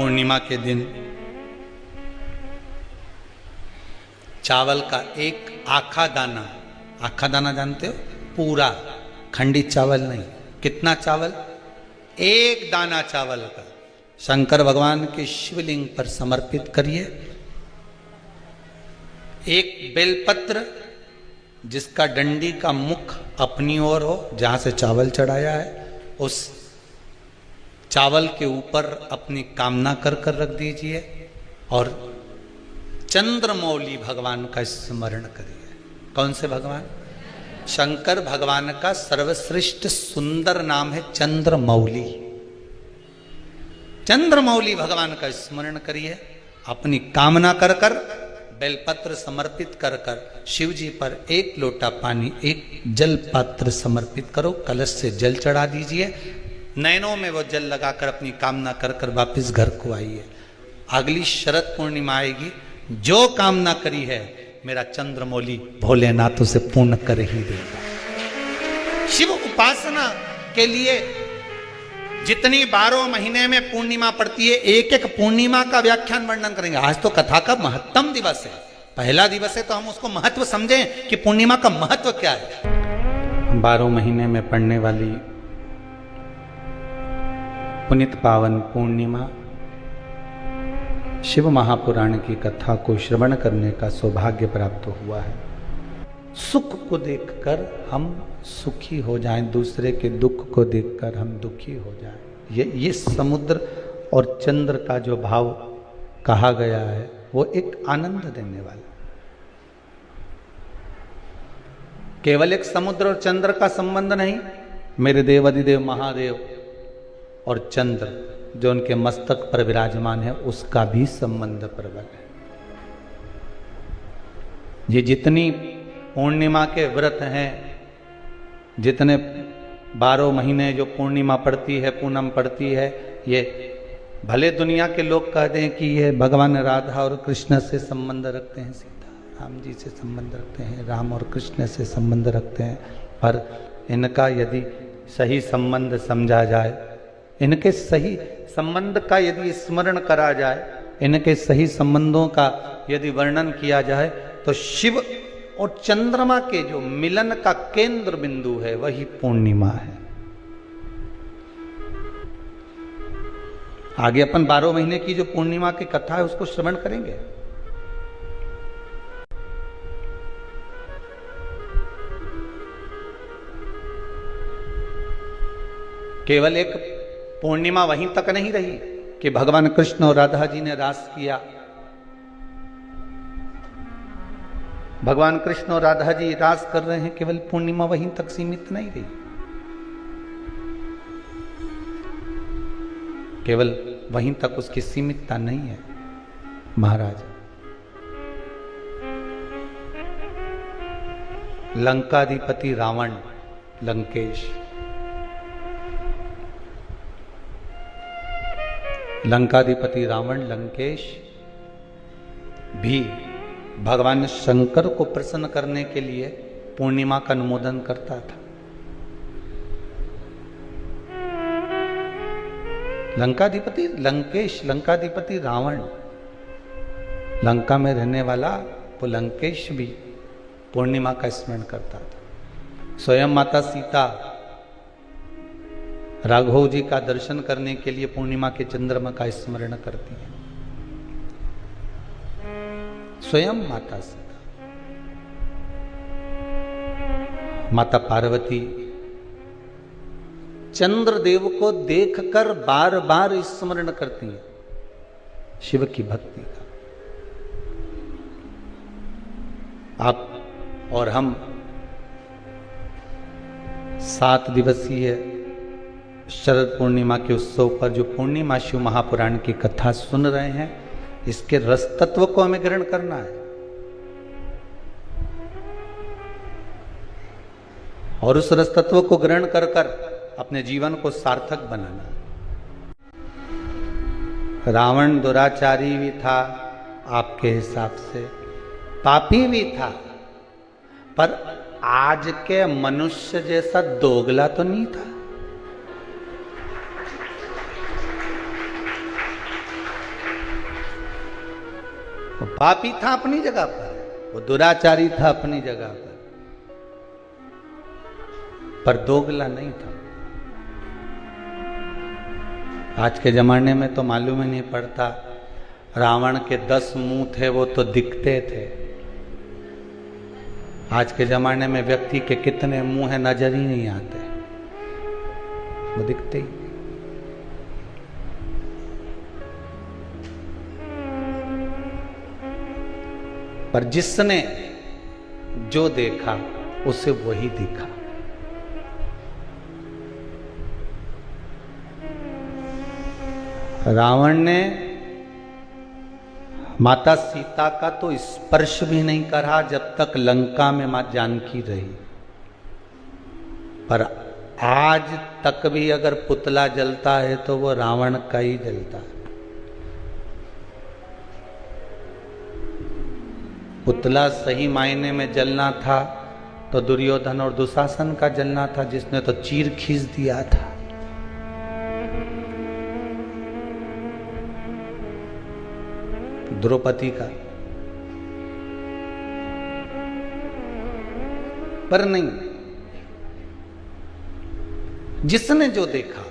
पूर्णिमा के दिन चावल का एक आखा दाना जानते हो, पूरा खंडित चावल नहीं, कितना चावल, एक दाना चावल का शंकर भगवान के शिवलिंग पर समर्पित करिए। एक बेलपत्र जिसका डंडी का मुख अपनी ओर हो, जहां से चावल चढ़ाया है, उस चावल के ऊपर अपनी कामना कर कर रख दीजिए और चंद्रमौली भगवान का स्मरण करिए। कौन से भगवान? शंकर भगवान का सर्वश्रेष्ठ सुंदर नाम है चंद्रमौली। चंद्रमौली भगवान का स्मरण करिए, अपनी कामना कर कर बेलपत्र समर्पित कर कर शिव जी पर एक लोटा पानी, एक जल पात्र समर्पित करो, कलश से जल चढ़ा दीजिए, नैनों में वो जल लगाकर अपनी कामना कर कर वापिस घर को आइए। अगली शरद पूर्णिमा आएगी, जो कामना करी है मेरा चंद्रमौली भोलेनाथ उसे पूर्ण कर ही देगा। शिव उपासना के लिए जितनी 12 महीने में पूर्णिमा पड़ती है, एक एक पूर्णिमा का व्याख्यान वर्णन करेंगे। आज तो कथा का महत्तम दिवस है, पहला दिवस है, तो हम उसको महत्व समझें कि पूर्णिमा का महत्व क्या है। 12 महीने में पड़ने वाली पुनित पावन पूर्णिमा शिव महापुराण की कथा को श्रवण करने का सौभाग्य प्राप्त हुआ है। सुख को देखकर हम सुखी हो जाएं, दूसरे के दुख को देखकर हम दुखी हो जाएं, ये समुद्र और चंद्र का जो भाव कहा गया है वो एक आनंद देने वाला। केवल एक समुद्र और चंद्र का संबंध नहीं, मेरे देव अधिदेव महादेव और चंद्र जो उनके मस्तक पर विराजमान है उसका भी संबंध प्रबल है। ये जितनी पूर्णिमा के व्रत हैं, जितने 12 महीने जो पूर्णिमा पड़ती है, पूनम पड़ती है, ये भले दुनिया के लोग कहते हैं कि ये भगवान राधा और कृष्ण से संबंध रखते हैं, सीता राम जी से संबंध रखते हैं, राम और कृष्ण से संबंध रखते हैं, पर इनका यदि सही संबंध समझा जाए, इनके सही संबंध का यदि स्मरण करा जाए, इनके सही संबंधों का यदि वर्णन किया जाए, तो शिव और चंद्रमा के जो मिलन का केंद्र बिंदु है वही पूर्णिमा है। आगे अपन 12 महीने की जो पूर्णिमा की कथा है उसको श्रवण करेंगे। केवल एक पूर्णिमा वहीं तक नहीं रही कि भगवान कृष्ण और राधा जी ने रास किया। भगवान कृष्ण और राधा जी रास कर रहे हैं, केवल पूर्णिमा वहीं तक सीमित नहीं रही। केवल वहीं तक उसकी सीमितता नहीं है महाराज। लंकाधिपति रावण, लंकाधिपति रावण लंकेश भी भगवान शंकर को प्रसन्न करने के लिए पूर्णिमा का अनुमोदन करता था। लंकाधिपति लंकेश, लंकाधिपति रावण, लंका में रहने वाला वो लंकेश भी पूर्णिमा का स्मरण करता था। स्वयं माता सीता राघव जी का दर्शन करने के लिए पूर्णिमा के चंद्रमा का स्मरण करती है। स्वयं माता सीता, माता पार्वती चंद्रदेव को देखकर बार बार स्मरण करती है शिव की भक्ति का। आप और हम 7 दिवसीय शरद पूर्णिमा के उत्सव पर जो पूर्णिमा शिव महापुराण की कथा सुन रहे हैं, इसके रस तत्व को हमें ग्रहण करना है और उस रस तत्व को ग्रहण कर कर अपने जीवन को सार्थक बनाना। रावण दुराचारी भी था, आपके हिसाब से पापी भी था, पर आज के मनुष्य जैसा दोगला तो नहीं था। वो पापी था अपनी जगह पर, वो दुराचारी था अपनी जगह पर दोगला नहीं था। आज के जमाने में तो मालूम ही नहीं पड़ता, रावण के 10 मुंह थे वो तो दिखते थे। आज के जमाने में व्यक्ति के कितने मुंह है नजर ही नहीं आते, वो दिखते ही। पर जिसने जो देखा उसे वही दिखा। रावण ने माता सीता का तो स्पर्श भी नहीं करा जब तक लंका में मां जानकी रही। पर आज तक भी अगर पुतला जलता है तो वो रावण का ही जलता है। पुतला सही मायने में जलना था तो दुर्योधन और दुशासन का जलना था, जिसने तो चीर खींच दिया था। द्रौपदी का। पर नहीं, जिसने जो देखा,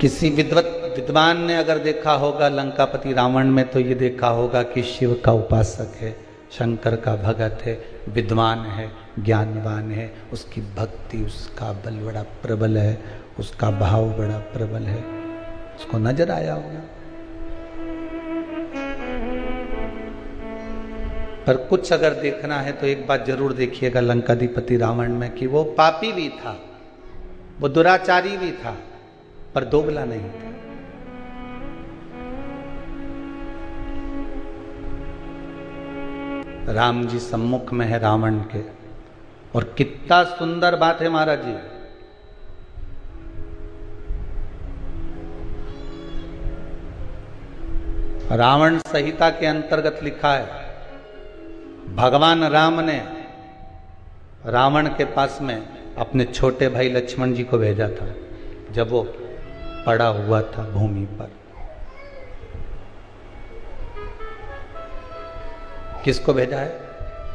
किसी विद्वान ने अगर देखा होगा लंकापति रावण में तो ये देखा होगा कि शिव का उपासक है, शंकर का भगत है, विद्वान है, ज्ञानवान है, उसकी भक्ति, उसका बल बड़ा प्रबल है, उसका भाव बड़ा प्रबल है, उसको नजर आया होगा। पर कुछ अगर देखना है तो एक बात जरूर देखिएगा लंकाधिपति रावण में कि वो पापी भी था, वो दुराचारी भी था, पर दोगला नहीं था। राम जी सम्मुख में है रावण के, और कितना सुंदर बात है महाराज जी। रावण संहिता के अंतर्गत लिखा है, भगवान राम ने रावण के पास में अपने छोटे भाई लक्ष्मण जी को भेजा था जब वो पड़ा हुआ था भूमि पर। किसको भेजा है?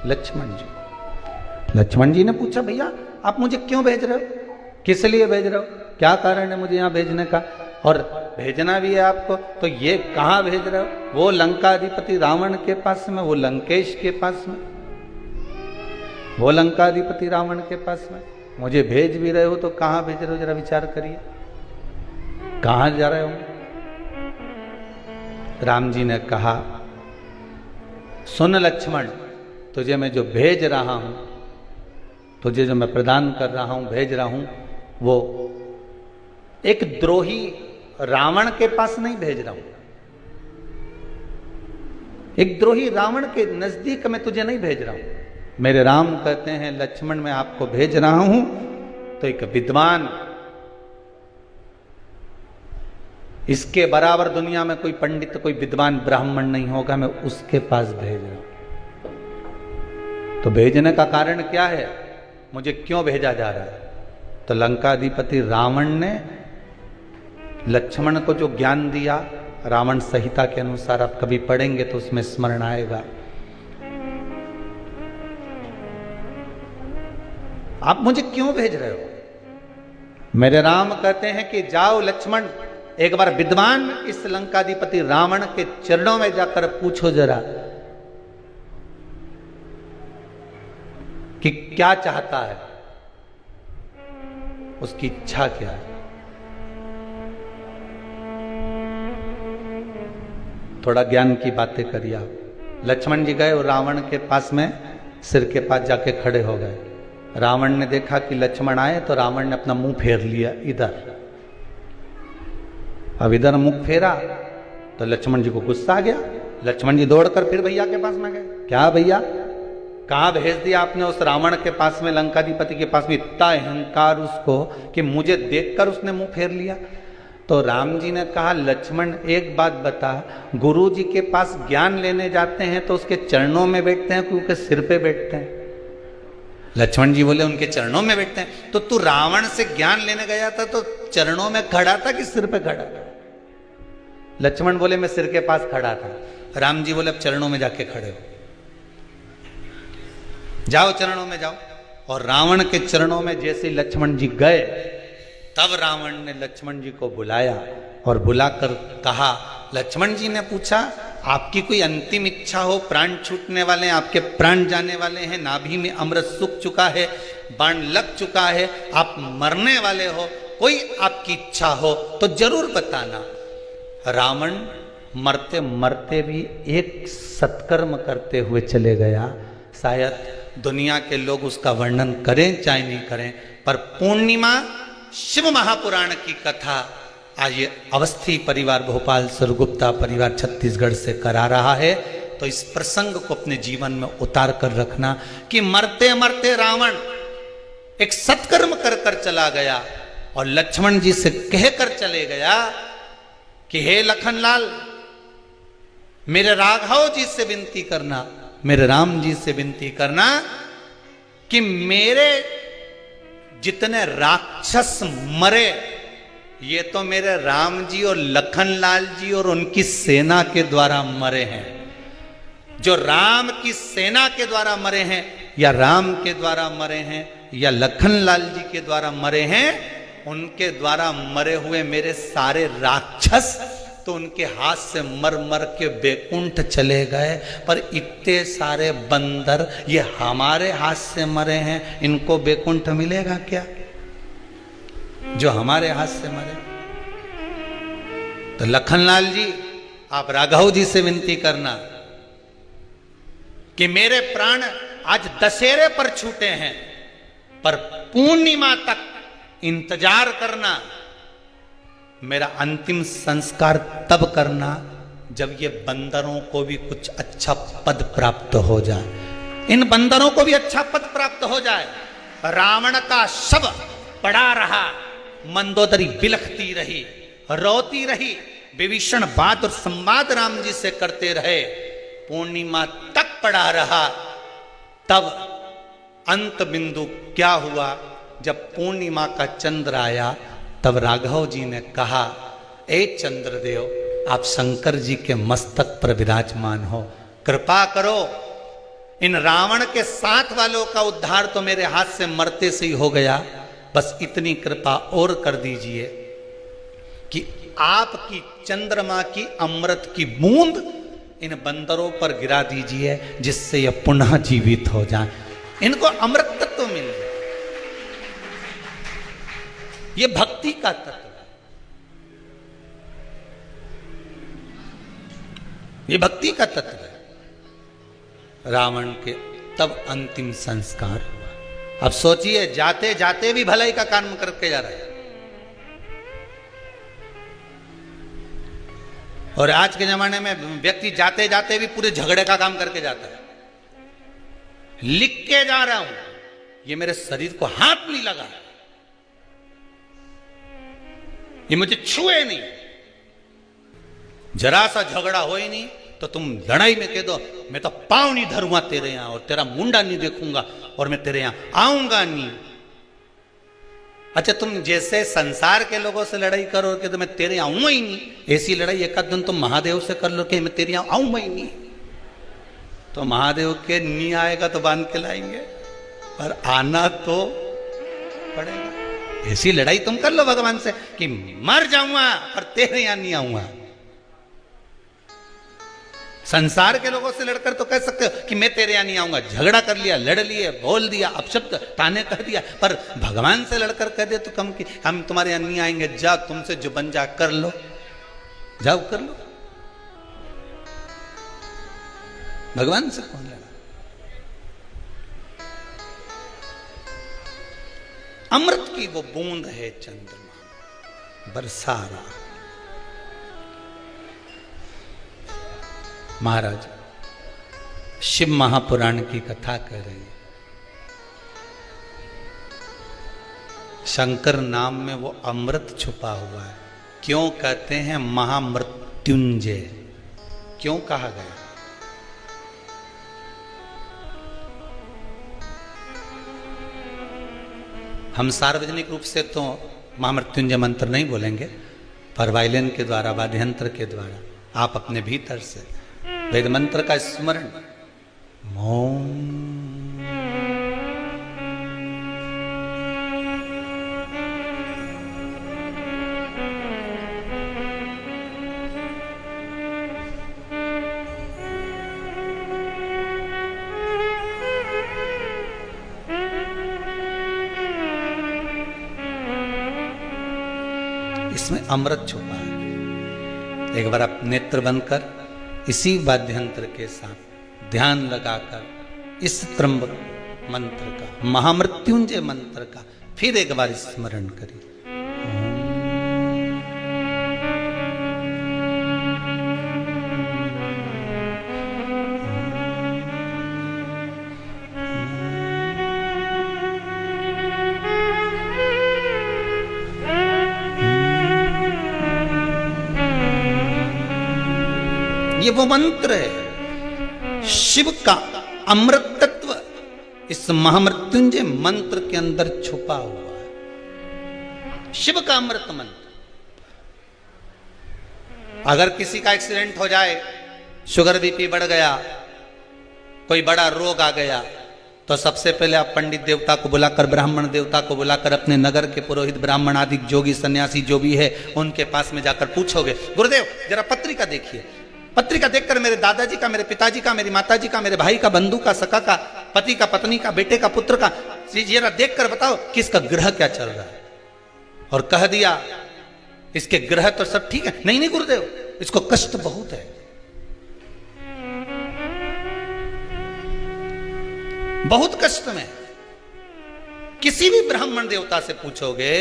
लक्ष्मण जी। लक्ष्मण जी ने पूछा, भैया आप मुझे क्यों भेज रहे हो, किस लिए भेज रहे हो, क्या कारण है मुझे यहां भेजने का, और भेजना भी है आपको तो ये कहां भेज रहे हो? वो लंकाधिपति रावण के पास में, वो लंकेश के पास में, वो लंकाधिपति रावण के पास में मुझे भेज भी रहे हो तो कहां भेज रहे हो? जरा विचार करिए, कहां जा रहे हो? राम जी ने कहा, सुन लक्ष्मण, तुझे मैं जो भेज रहा हूं, तुझे जो मैं प्रदान कर रहा हूं, भेज रहा हूं, वो एक द्रोही रावण के पास नहीं भेज रहा हूं। एक द्रोही रावण के नजदीक मैं तुझे नहीं भेज रहा हूं। मेरे राम कहते हैं, लक्ष्मण मैं आपको भेज रहा हूं तो एक विद्वान, इसके बराबर दुनिया में कोई पंडित, कोई विद्वान ब्राह्मण नहीं होगा, मैं उसके पास भेज रहा हूं। तो भेजने का कारण क्या है, मुझे क्यों भेजा जा रहा है? तो लंकाधिपति रावण ने लक्ष्मण को जो ज्ञान दिया रावण संहिता के अनुसार, आप कभी पढ़ेंगे तो उसमें स्मरण आएगा। आप मुझे क्यों भेज रहे हो? मेरे राम कहते हैं कि जाओ लक्ष्मण, एक बार विद्वान इस लंकाधिपति रावण के चरणों में जाकर पूछो जरा कि क्या चाहता है, उसकी इच्छा क्या है। थोड़ा ज्ञान की बातें करिए आप। लक्ष्मण जी गए और रावण के पास में सिर के पास जाके खड़े हो गए। रावण ने देखा कि लक्ष्मण आए तो रावण ने अपना मुंह फेर लिया इधर। अब इधर मुंह फेरा तो लक्ष्मण जी को गुस्सा आ गया। लक्ष्मण जी दौड़कर फिर भैया के पास में गए। क्या भैया, कहाँ भेज दिया आपने उस रावण के पास में, लंकाधिपति के पास में? इतना अहंकार उसको कि मुझे देखकर उसने मुंह फेर लिया। तो राम जी ने कहा, लक्ष्मण एक बात बता, गुरु जी के पास ज्ञान लेने जाते हैं तो उसके चरणों में बैठते हैं क्योंकि सिर पे बैठते हैं? लक्ष्मण जी बोले उनके चरणों में बैठते हैं। तो तू रावण से ज्ञान लेने गया था तो चरणों में खड़ा था कि सिर पे खड़ा था? लक्ष्मण बोले मैं सिर के पास खड़ा था। राम जी बोले अब चरणों में जाके खड़े हो, जाओ चरणों में जाओ। और रावण के चरणों में जैसे लक्ष्मण जी गए, तब रावण ने लक्ष्मण जी को बुलाया और बुलाकर कहा, लक्ष्मण जी ने पूछा आपकी कोई अंतिम इच्छा हो, प्राण छूटने वाले हैं, आपके प्राण जाने वाले हैं, नाभि में अमृत सूख चुका है, बाण लग चुका है, आप मरने वाले हो, कोई आपकी इच्छा हो तो जरूर बताना। रावण मरते मरते भी एक सत्कर्म करते हुए चले गया। शायद दुनिया के लोग उसका वर्णन करें चाहे नहीं करें, पर पूर्णिमा शिव महापुराण की कथा आज ये अवस्थी परिवार भोपाल सरगुप्ता परिवार छत्तीसगढ़ से करा रहा है। तो इस प्रसंग को अपने जीवन में उतार कर रखना कि मरते मरते रावण एक सत्कर्म कर कर चला गया और लक्ष्मण जी से कहकर चले गया कि हे लखनलाल, मेरे राघव जी से विनती करना, मेरे राम जी से विनती करना कि मेरे जितने राक्षस मरे, ये तो मेरे राम जी और लखनलाल जी और उनकी सेना के द्वारा मरे हैं। जो राम की सेना के द्वारा मरे हैं, या राम के द्वारा मरे हैं, या लखनलाल जी के द्वारा मरे हैं, उनके द्वारा मरे हुए मेरे सारे राक्षस तो उनके हाथ से मर मर के बैकुंठ चले गए, पर इतने सारे बंदर ये हमारे हाथ से मरे हैं, इनको बैकुंठ मिलेगा क्या जो हमारे हाथ से मरे? तो लखनलाल जी, आप राघव जी से विनती करना कि मेरे प्राण आज दशहरे पर छूटे हैं, पर पूर्णिमा तक इंतजार करना, मेरा अंतिम संस्कार तब करना जब ये बंदरों को भी कुछ अच्छा पद प्राप्त हो जाए, इन बंदरों को भी अच्छा पद प्राप्त हो जाए। रावण का शव पड़ा रहा, मंदोदरी बिलखती रही, रोती रही, विभीषण बात और संवाद राम जी से करते रहे, पूर्णिमा तक पड़ा रहा। तब अंत बिंदु क्या हुआ? जब पूर्णिमा का चंद्र आया, तब राघव जी ने कहा, ए चंद्रदेव, आप शंकर जी के मस्तक पर विराजमान हो, कृपा करो, इन रावण के साथ वालों का उद्धार तो मेरे हाथ से मरते से ही हो गया, बस इतनी कृपा और कर दीजिए कि आपकी चंद्रमा की अमृत की बूंद इन बंदरों पर गिरा दीजिए, जिससे ये पुनः जीवित हो जाए, इनको अमृत तत्व मिल जाए। ये भक्ति का तत्व है, ये भक्ति का तत्व है। रावण के तब अंतिम संस्कार हुआ। अब सोचिए, जाते जाते भी भलाई का काम करके जा रहा है। और आज के जमाने में व्यक्ति जाते जाते भी पूरे झगड़े का काम करके जाता है। लिख के जा रहा हूं, ये मेरे शरीर को हाथ नहीं लगा, ये मुझे छुए नहीं, जरा सा झगड़ा हो ही नहीं तो तुम लड़ाई में कह दो, मैं तो पांव नहीं धरूंगा तेरे यहां, और तेरा मुंडा नहीं देखूंगा, और मैं तेरे यहां आऊंगा नहीं। अच्छा, तुम जैसे संसार के लोगों से लड़ाई करो कि तो मैं तेरे यहां आऊंगा ही नहीं, ऐसी लड़ाई एक आध दिन तुम महादेव से कर लो कि मैं तेरे यहां आऊंगा ही नहीं, तो महादेव के नहीं आएगा तो बांध के लाएंगे, पर आना तो पड़ेगा। ऐसी लड़ाई तुम कर लो भगवान से कि मर जाऊंगा पर तेरे यहां नहीं आऊंगा। संसार के लोगों से लड़कर तो कह सकते हो कि मैं तेरे यहां नहीं आऊंगा, झगड़ा कर लिया, लड़ लिए, बोल दिया, अपशब्द ताने कह दिया, पर भगवान से लड़कर कह दे तो कम कि हम तुम्हारे यहां नहीं आएंगे, जाओ तुमसे जो बन जा कर लो, जाओ कर लो। भगवान से कौन लड़ा? अमृत की वो बूंद है चंद्रमा, बरसा रहा। महाराज शिव महापुराण की कथा कह रही है। शंकर नाम में वो अमृत छुपा हुआ है। क्यों कहते हैं महामृत्युंजय? क्यों कहा गया? हम सार्वजनिक रूप से तो महामृत्युंजय मंत्र नहीं बोलेंगे, पर वायलिन के द्वारा, वाद्य यंत्र के द्वारा आप अपने भीतर से वेद मंत्र का स्मरण। ओम इसमें अमृत छुपा है। एक बार आप नेत्र बंद कर इसी वाद्यंत्र के साथ ध्यान लगाकर इस त्र्यंबक मंत्र का, महामृत्युंजय मंत्र का फिर एक बार स्मरण करिए। ये वो मंत्र है, शिव का अमृत तत्व इस महामृत्युंजय मंत्र के अंदर छुपा हुआ है। शिव का अमृत मंत्र। अगर किसी का एक्सीडेंट हो जाए, शुगर बीपी बढ़ गया, कोई बड़ा रोग आ गया, तो सबसे पहले आप पंडित देवता को बुलाकर, ब्राह्मण देवता को बुलाकर, अपने नगर के पुरोहित ब्राह्मण आदि जोगी सन्यासी जो भी है उनके पास में जाकर पूछोगे, गुरुदेव जरा पत्रिका देखिए, पत्रिका देखकर मेरे दादाजी का, मेरे पिताजी का, मेरी माताजी का, मेरे भाई का, बंधु का, सखा का, पति का, पत्नी का, बेटे का, पुत्र का, जरा देखकर बताओ कि इसका ग्रह क्या चल रहा है। और कह दिया इसके ग्रह तो सब ठीक है। नहीं नहीं गुरुदेव, इसको कष्ट बहुत है, बहुत कष्ट में। किसी भी ब्राह्मण देवता से पूछोगे,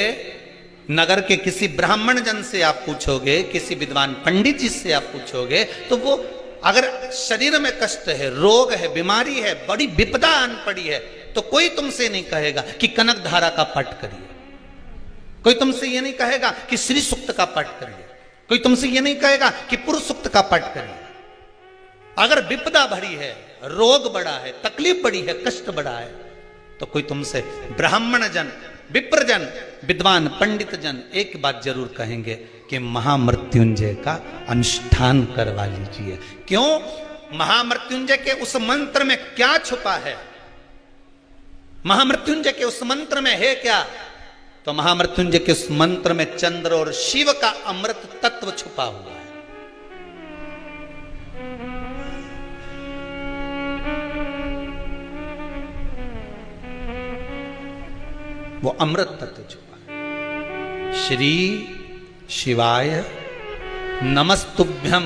नगर के किसी ब्राह्मण जन से आप पूछोगे, किसी विद्वान पंडित जी से आप पूछोगे, तो वो अगर शरीर में कष्ट है, रोग है, बीमारी है, बड़ी विपदा आन पड़ी है, तो कोई तुमसे नहीं कहेगा कि कनक धारा का पाठ करिए, कोई तुमसे ये नहीं कहेगा कि श्री सूक्त का पाठ करिए, कोई तुमसे ये नहीं कहेगा कि पुरुष सूक्त का पाठ करिए। अगर विपदा भरी है, रोग बड़ा है, तकलीफ बड़ी है, कष्ट बड़ा है, तो कोई तुमसे ब्राह्मण जन, विप्रजन, विद्वान पंडित जन एक बात जरूर कहेंगे कि महामृत्युंजय का अनुष्ठान करवा लीजिए। क्यों? महामृत्युंजय के उस मंत्र में क्या छुपा है? महामृत्युंजय के उस मंत्र में है क्या? तो महामृत्युंजय के उस मंत्र में चंद्र और शिव का अमृत तत्व छुपा हुआ है। वो अमृत तत्व छुपा है। श्री शिवाय नमस्तुभ्यम,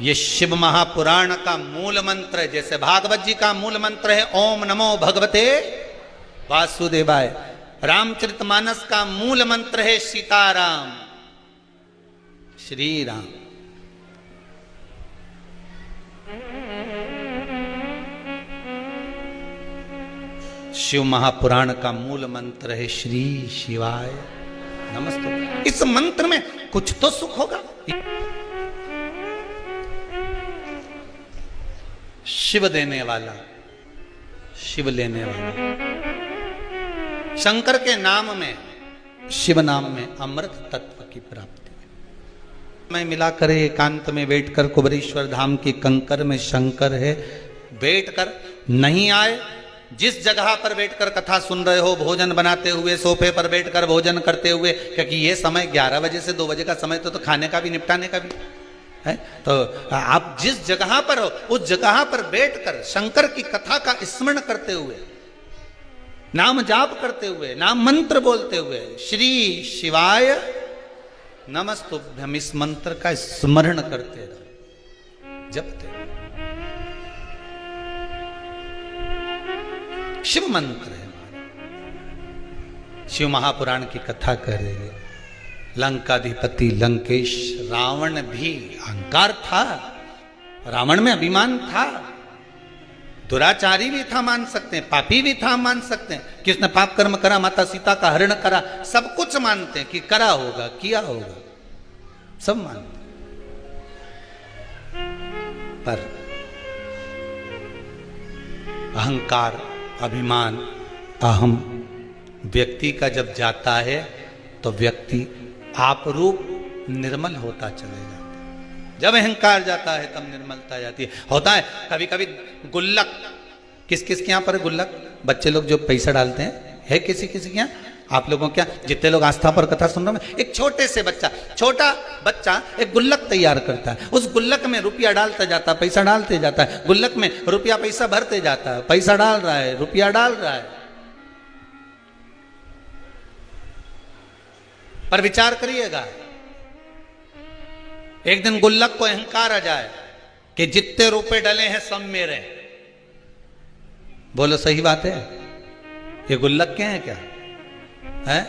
ये शिव महापुराण का मूल मंत्र है। जैसे भागवत जी का मूल मंत्र है ओम नमो भगवते वासुदेवाय, रामचरितमानस का मूल मंत्र है सीताराम, श्री राम। शिव महापुराण का मूल मंत्र है श्री शिवाय नमस्ते। इस मंत्र में कुछ तो सुख होगा। शिव देने वाला, शिव लेने वाला। शंकर के नाम में, शिव नाम में अमृत तत्व की प्राप्ति है। मैं मिला करे एकांत में बैठकर कुबेरेश्वर धाम की कंकर में शंकर है, बैठकर नहीं आए, जिस जगह पर बैठकर कथा सुन रहे हो, भोजन बनाते हुए, सोफे पर बैठकर भोजन करते हुए, क्योंकि ये समय 11 बजे से 2 बजे का समय तो खाने का भी, निपटाने का भी है, तो आप जिस जगह पर हो उस जगह पर बैठकर शंकर की कथा का स्मरण करते हुए, नाम जाप करते हुए, नाम मंत्र बोलते हुए, श्री शिवाय नमस्तुभ्यम, इस मंत्र का स्मरण करते रहो, जपते। शिव मंत्र है। शिव महापुराण की कथा कर रहे हैं। लंकाधिपति लंकेश, रावण भी अहंकार था, रावण में अभिमान था, दुराचारी भी था मान सकते हैं, पापी भी था मान सकते हैं कि उसने पाप कर्म करा, माता सीता का हरण करा, सब कुछ मानते हैं कि करा होगा, किया होगा, सब मानते हैं। पर अहंकार, अभिमान, अहम व्यक्ति का जब जाता है तो व्यक्ति आप रूप निर्मल होता चले जाता है। जब अहंकार जाता है तब निर्मलता जाती है। होता है कभी कभी गुल्लक, किस किस के यहाँ पर गुल्लक, बच्चे लोग जो पैसा डालते हैं, है किसी किसी के यहाँ? आप लोगों क्या, जितने लोग आस्था पर कथा सुन रहे हैं, एक छोटे से बच्चा, छोटा बच्चा एक गुल्लक तैयार करता है, उस गुल्लक में रुपया डालता जाता है, पैसा डालते जाता है, गुल्लक में रुपया पैसा भरते जाता है, पैसा डाल रहा है, रुपया डाल रहा है। पर विचार करिएगा, एक दिन गुल्लक को अहंकार आ जाए कि जितने रुपए डले हैं सब मेरे। बोलो सही बात है? ये गुल्लक के हैं क्या है?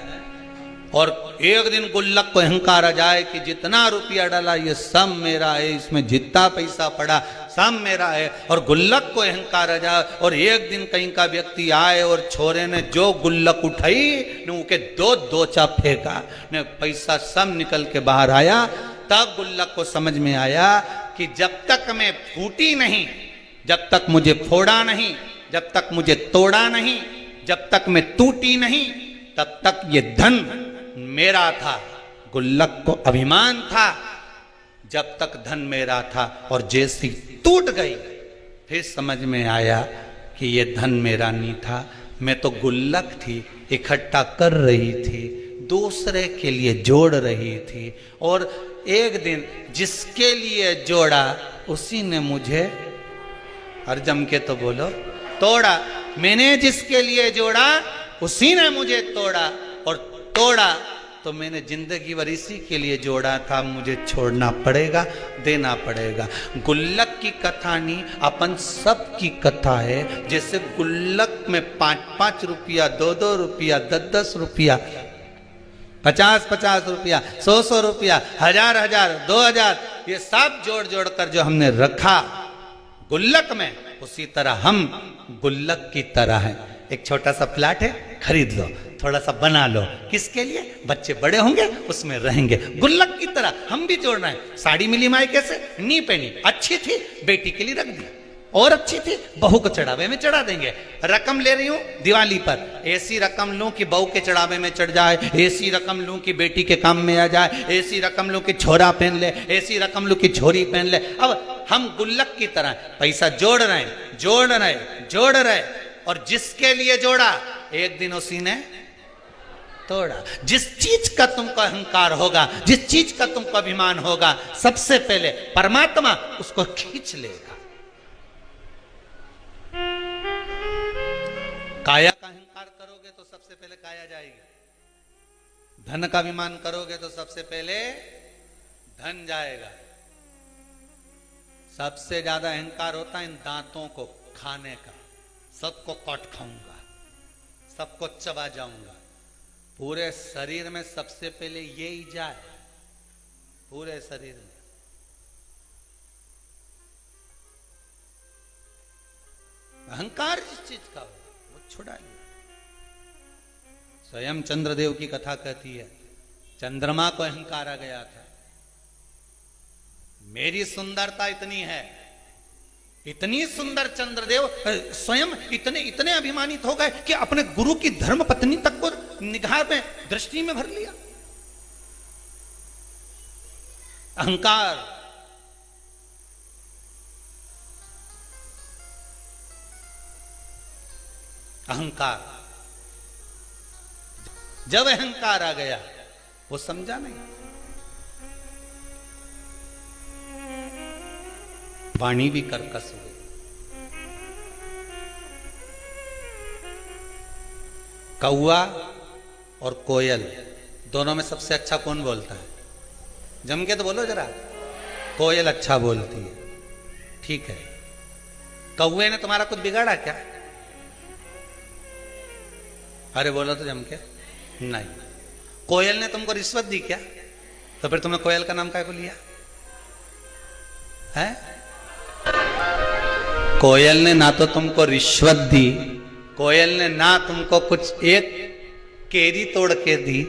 और एक दिन गुल्लक को अहंकार आ जाए कि जितना रुपया डाला ये सब मेरा है, इसमें जितना पैसा पड़ा सब मेरा है, और गुल्लक को अहंकार आ जाए, और एक दिन कहीं का व्यक्ति आए और छोरे ने जो गुल्लक उठाई ने उनके दो दोचा फेंका ने पैसा सब निकल के बाहर आया, तब गुल्लक को समझ में आया कि जब तक मैं फूटी नहीं, जब तक मुझे फोड़ा नहीं, जब तक मुझे तोड़ा नहीं, जब तक मैं टूटी नहीं, तब तक ये धन मेरा था। गुल्लक को अभिमान था जब तक धन मेरा था, और जैसी टूट गई फिर समझ में आया कि ये धन मेरा नहीं था, मैं तो गुल्लक थी, इकट्ठा कर रही थी, दूसरे के लिए जोड़ रही थी, और एक दिन जिसके लिए जोड़ा उसी ने मुझे, हर जम के तो बोलो, तोड़ा। मैंने जिसके लिए जोड़ा उसी ने मुझे तोड़ा, और तोड़ा तो मैंने जिंदगी भर इसी के लिए जोड़ा था, मुझे छोड़ना पड़ेगा, देना पड़ेगा। गुल्लक की कथा नहीं, अपन सब की कथा है। जैसे गुल्लक में 5-5 रुपया, 2-2 रुपया, 10-10 रुपया, 50-50 रुपया, 100-100 रुपया, 1000-1000, 2000, ये सब जोड़ जोड़ कर जो हमने रखा गुल्लक में, उसी तरह हम गुल्लक की तरह हैं। एक छोटा सा प्लाट है, खरीद लो, थोड़ा सा बना लो, किसके लिए? बच्चे बड़े होंगे उसमें रहेंगे। गुल्लक की तरह हम भी जोड़ना है। साड़ी मिली माई कैसे? नी पहनी, अच्छी थी, बेटी के लिए रख दी, और अच्छी थी, बहू को चढ़ावे में चढ़ा देंगे। रकम ले रही हूं दिवाली पर, ऐसी रकम लूं कि बहू के चढ़ावे में चढ़ जाए, ऐसी रकम लूं कि बेटी के काम में आ जाए, ऐसी रकम लूं कि छोरा पहन ले, ऐसी रकम लूं कि छोरी पहन ले। अब हम गुल्लक की तरह पैसा जोड़ रहे हैं, जोड़ रहे, जोड़ रहे, और जिसके लिए जोड़ा एक दिन उसी ने तोड़ा। जिस चीज का तुमको अहंकार होगा, जिस चीज का तुमको अभिमान होगा, सबसे पहले परमात्मा उसको खींच लेगा। काया का अहंकार करोगे तो सबसे पहले काया जाएगी। धन का अभिमान करोगे तो सबसे पहले धन जाएगा। सबसे ज्यादा अहंकार होता है इन दांतों को खाने का। सबको काट खाऊंगा, सबको चबा जाऊंगा। पूरे शरीर में सबसे पहले ये ही जाए, पूरे शरीर में। अहंकार जिस चीज का हो वो छुड़ा लिया। स्वयं चंद्रदेव की कथा कहती है, चंद्रमा को अहंकार आ गया था, मेरी सुंदरता इतनी है, इतनी सुंदर चंद्रदेव स्वयं इतने इतने अभिमानित हो गए कि अपने गुरु की धर्म पत्नी तक को निगाह में, दृष्टि में भर लिया। अहंकार। अहंकार, जब अहंकार आ गया वो समझा नहीं। वाणी भी कर्कश हो गई। कौआ और कोयल दोनों में सबसे अच्छा कौन बोलता है? जम के तो बोलो जरा। कोयल अच्छा बोलती है, ठीक है। कौए ने तुम्हारा कुछ बिगाड़ा क्या? अरे बोलो तो जम के। नहीं। कोयल ने तुमको रिश्वत दी क्या? तो फिर तुमने कोयल का नाम काय को लिया है? कोयल ने ना तो तुमको रिश्वत दी, कोयल ने ना तुमको कुछ एक केरी तोड़ के दी,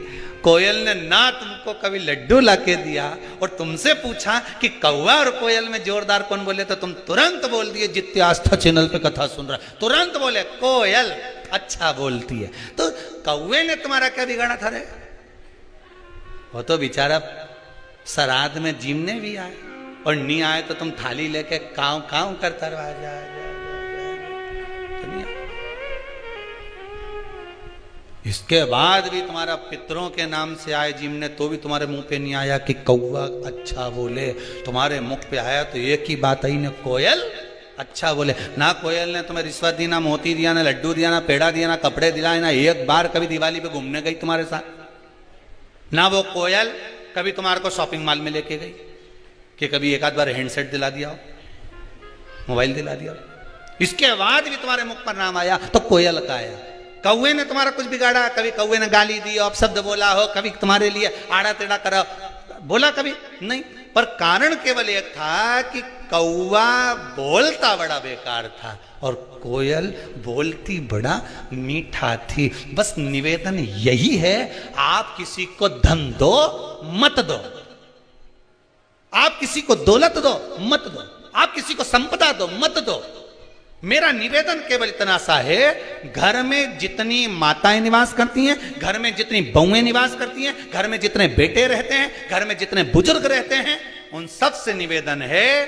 कोयल ने ना तुमको कभी लड्डू लाके दिया, और तुमसे पूछा कि कौवा और कोयल में जोरदार कौन बोले, तो तुम तुरंत बोल दिए, जितने आस्था चैनल पे कथा सुन रहा है तुरंत बोले कोयल अच्छा बोलती है। तो कौवे ने तुम्हारा क्या बिगाड़ा था रे? वो तो बेचारा श्राद्ध में जीमने भी आए और नहीं आए तो तुम थाली लेके काव काव करता रहा जा। इसके बाद भी तुम्हारा पितरों के नाम से आए जिमने तो भी तुम्हारे मुंह पे नहीं आया कि कौवा अच्छा बोले। तुम्हारे मुख पे आया तो एक ही बात आई ने, कोयल अच्छा बोले। ना कोयल ने तुम्हें रिश्वत दी, ना मोती दिया, ना लड्डू दिया, ना पेड़ा दिया, ना कपड़े दिलाए, ना एक बार कभी दिवाली पे घूमने गई तुम्हारे साथ। ना वो कोयल कभी तुम्हारे को शॉपिंग मॉल में लेके गई कि कभी एक आध बार हैंडसेट दिला दिया हो, मोबाइल दिला दिया हो। इसके बाद भी तुम्हारे मुख पर नाम आया तो कोयल का आया। कौवे ने तुम्हारा कुछ बिगाड़ा, कभी कौवे ने गाली दी, अपशब्द बोला हो, कभी तुम्हारे लिए आड़ा टेढ़ा करा बोला, कभी नहीं। पर कारण केवल एक था कि कौवा बोलता बड़ा बेकार था और कोयल बोलती बड़ा मीठा थी। बस निवेदन यही है, आप किसी को धन दो मत दो, आप किसी को दौलत दो मत दो, आप किसी को संपदा दो मत दो। मेरा निवेदन केवल इतना सा है, घर में जितनी माताएं निवास करती हैं, घर में जितनी बहुएं निवास करती हैं, घर में जितने बेटे रहते हैं, घर में जितने बुजुर्ग रहते हैं, उन सब से निवेदन है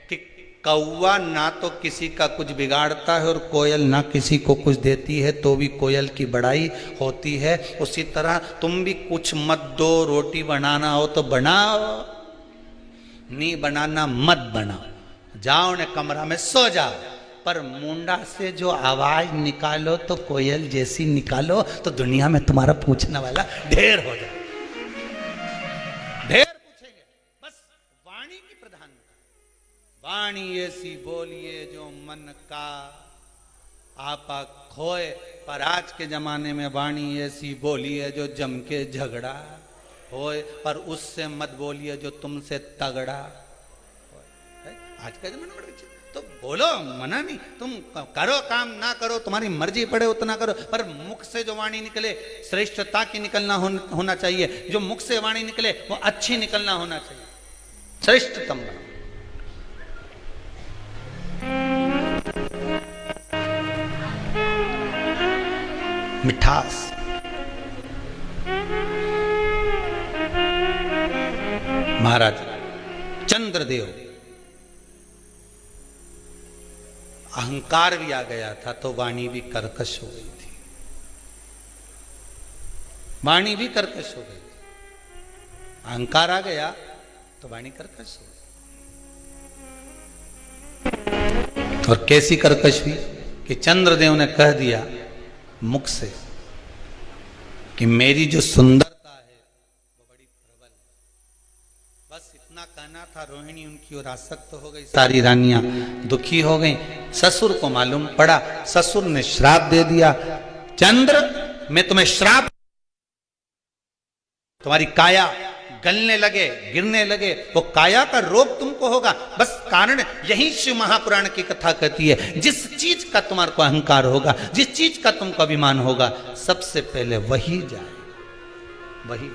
कि कौवा ना तो किसी का कुछ बिगाड़ता है और कोयल ना किसी को कुछ देती है तो भी कोयल की बड़ाई होती है। उसी तरह तुम भी कुछ मत दो, रोटी बनाना हो तो बनाओ, नहीं बनाना मत बनाओ, जाओ ने कमरा में सो जाओ, पर मुंडा से जो आवाज निकालो तो कोयल जैसी निकालो तो दुनिया में तुम्हारा पूछने वाला ढेर हो जाए, ढेर पूछेंगे। बस वाणी की प्रधानता, वाणी ऐसी बोलिए जो मन का आपा खोए। पर आज के जमाने में वाणी ऐसी बोलिए जो जम के झगड़ा होए, पर उससे मत बोलिए जो तुमसे तगड़ा होए। आज का जमाना बड़ा विचित्र, तो बोलो, मना नहीं, तुम करो काम ना करो तुम्हारी मर्जी पड़े उतना करो, पर मुख से जो वाणी निकले श्रेष्ठता की निकलना होना चाहिए। जो मुख से वाणी निकले वो अच्छी निकलना होना चाहिए, श्रेष्ठतम बनो। मिठास, महाराज चंद्रदेव अहंकार भी आ गया था तो वाणी भी कर्कश हो गई थी, वाणी भी कर्कश हो गई थी। अहंकार आ गया तो वाणी कर्कश हो गई। और कैसी कर्कश हुई कि चंद्रदेव ने कह दिया मुख से कि मेरी जो सुंदरता है वो बड़ी प्रबल है। बस इतना कहना था, रोहिणी उनकी ओर आसक्त हो गई, सारी रानियां दुखी हो गई। ससुर को मालूम पड़ा, ससुर ने श्राप दे दिया, चंद्र मैं तुम्हें श्राप, तुम्हारी काया गलने लगे, गिरने लगे, वो काया का रोग तुमको होगा। बस कारण यही शिव महापुराण की कथा कहती है, जिस चीज का तुम्हारे को अहंकार होगा, जिस चीज का तुमको अभिमान होगा, सबसे पहले वही जाए, वही।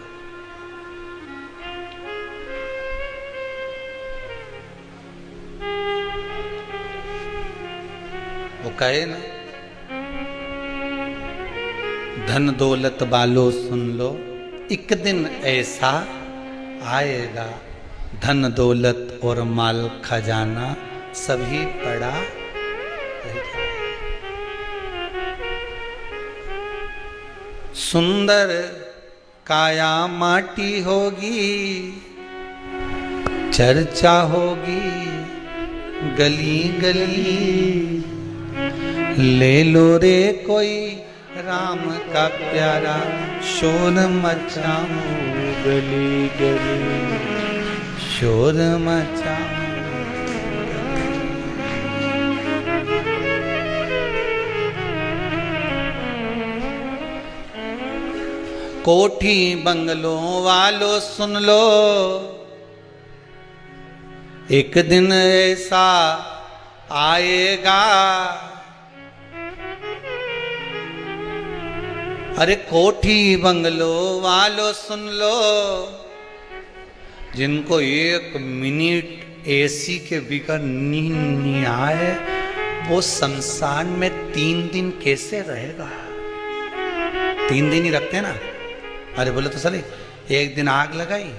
वो कहे ना, धन दौलत बालो सुन लो, एक दिन ऐसा आएगा, धन दौलत और माल खजाना सभी पड़ा रह जाएगा। सुंदर काया माटी होगी, चर्चा होगी गली गली, ले लो रे कोई राम का प्यारा, शोर मचाऊं गली गली, शोर मचाऊं। कोठी बंगलों वालों सुन लो, एक दिन ऐसा आएगा, अरे कोठी बंगलो वालों सुन लो, जिनको एक मिनट एसी के बिगर नींद नहीं आए, वो संसार में 3 दिन कैसे रहेगा? 3 दिन ही रखते ना। अरे बोले तो सही, एक दिन आग लगाई,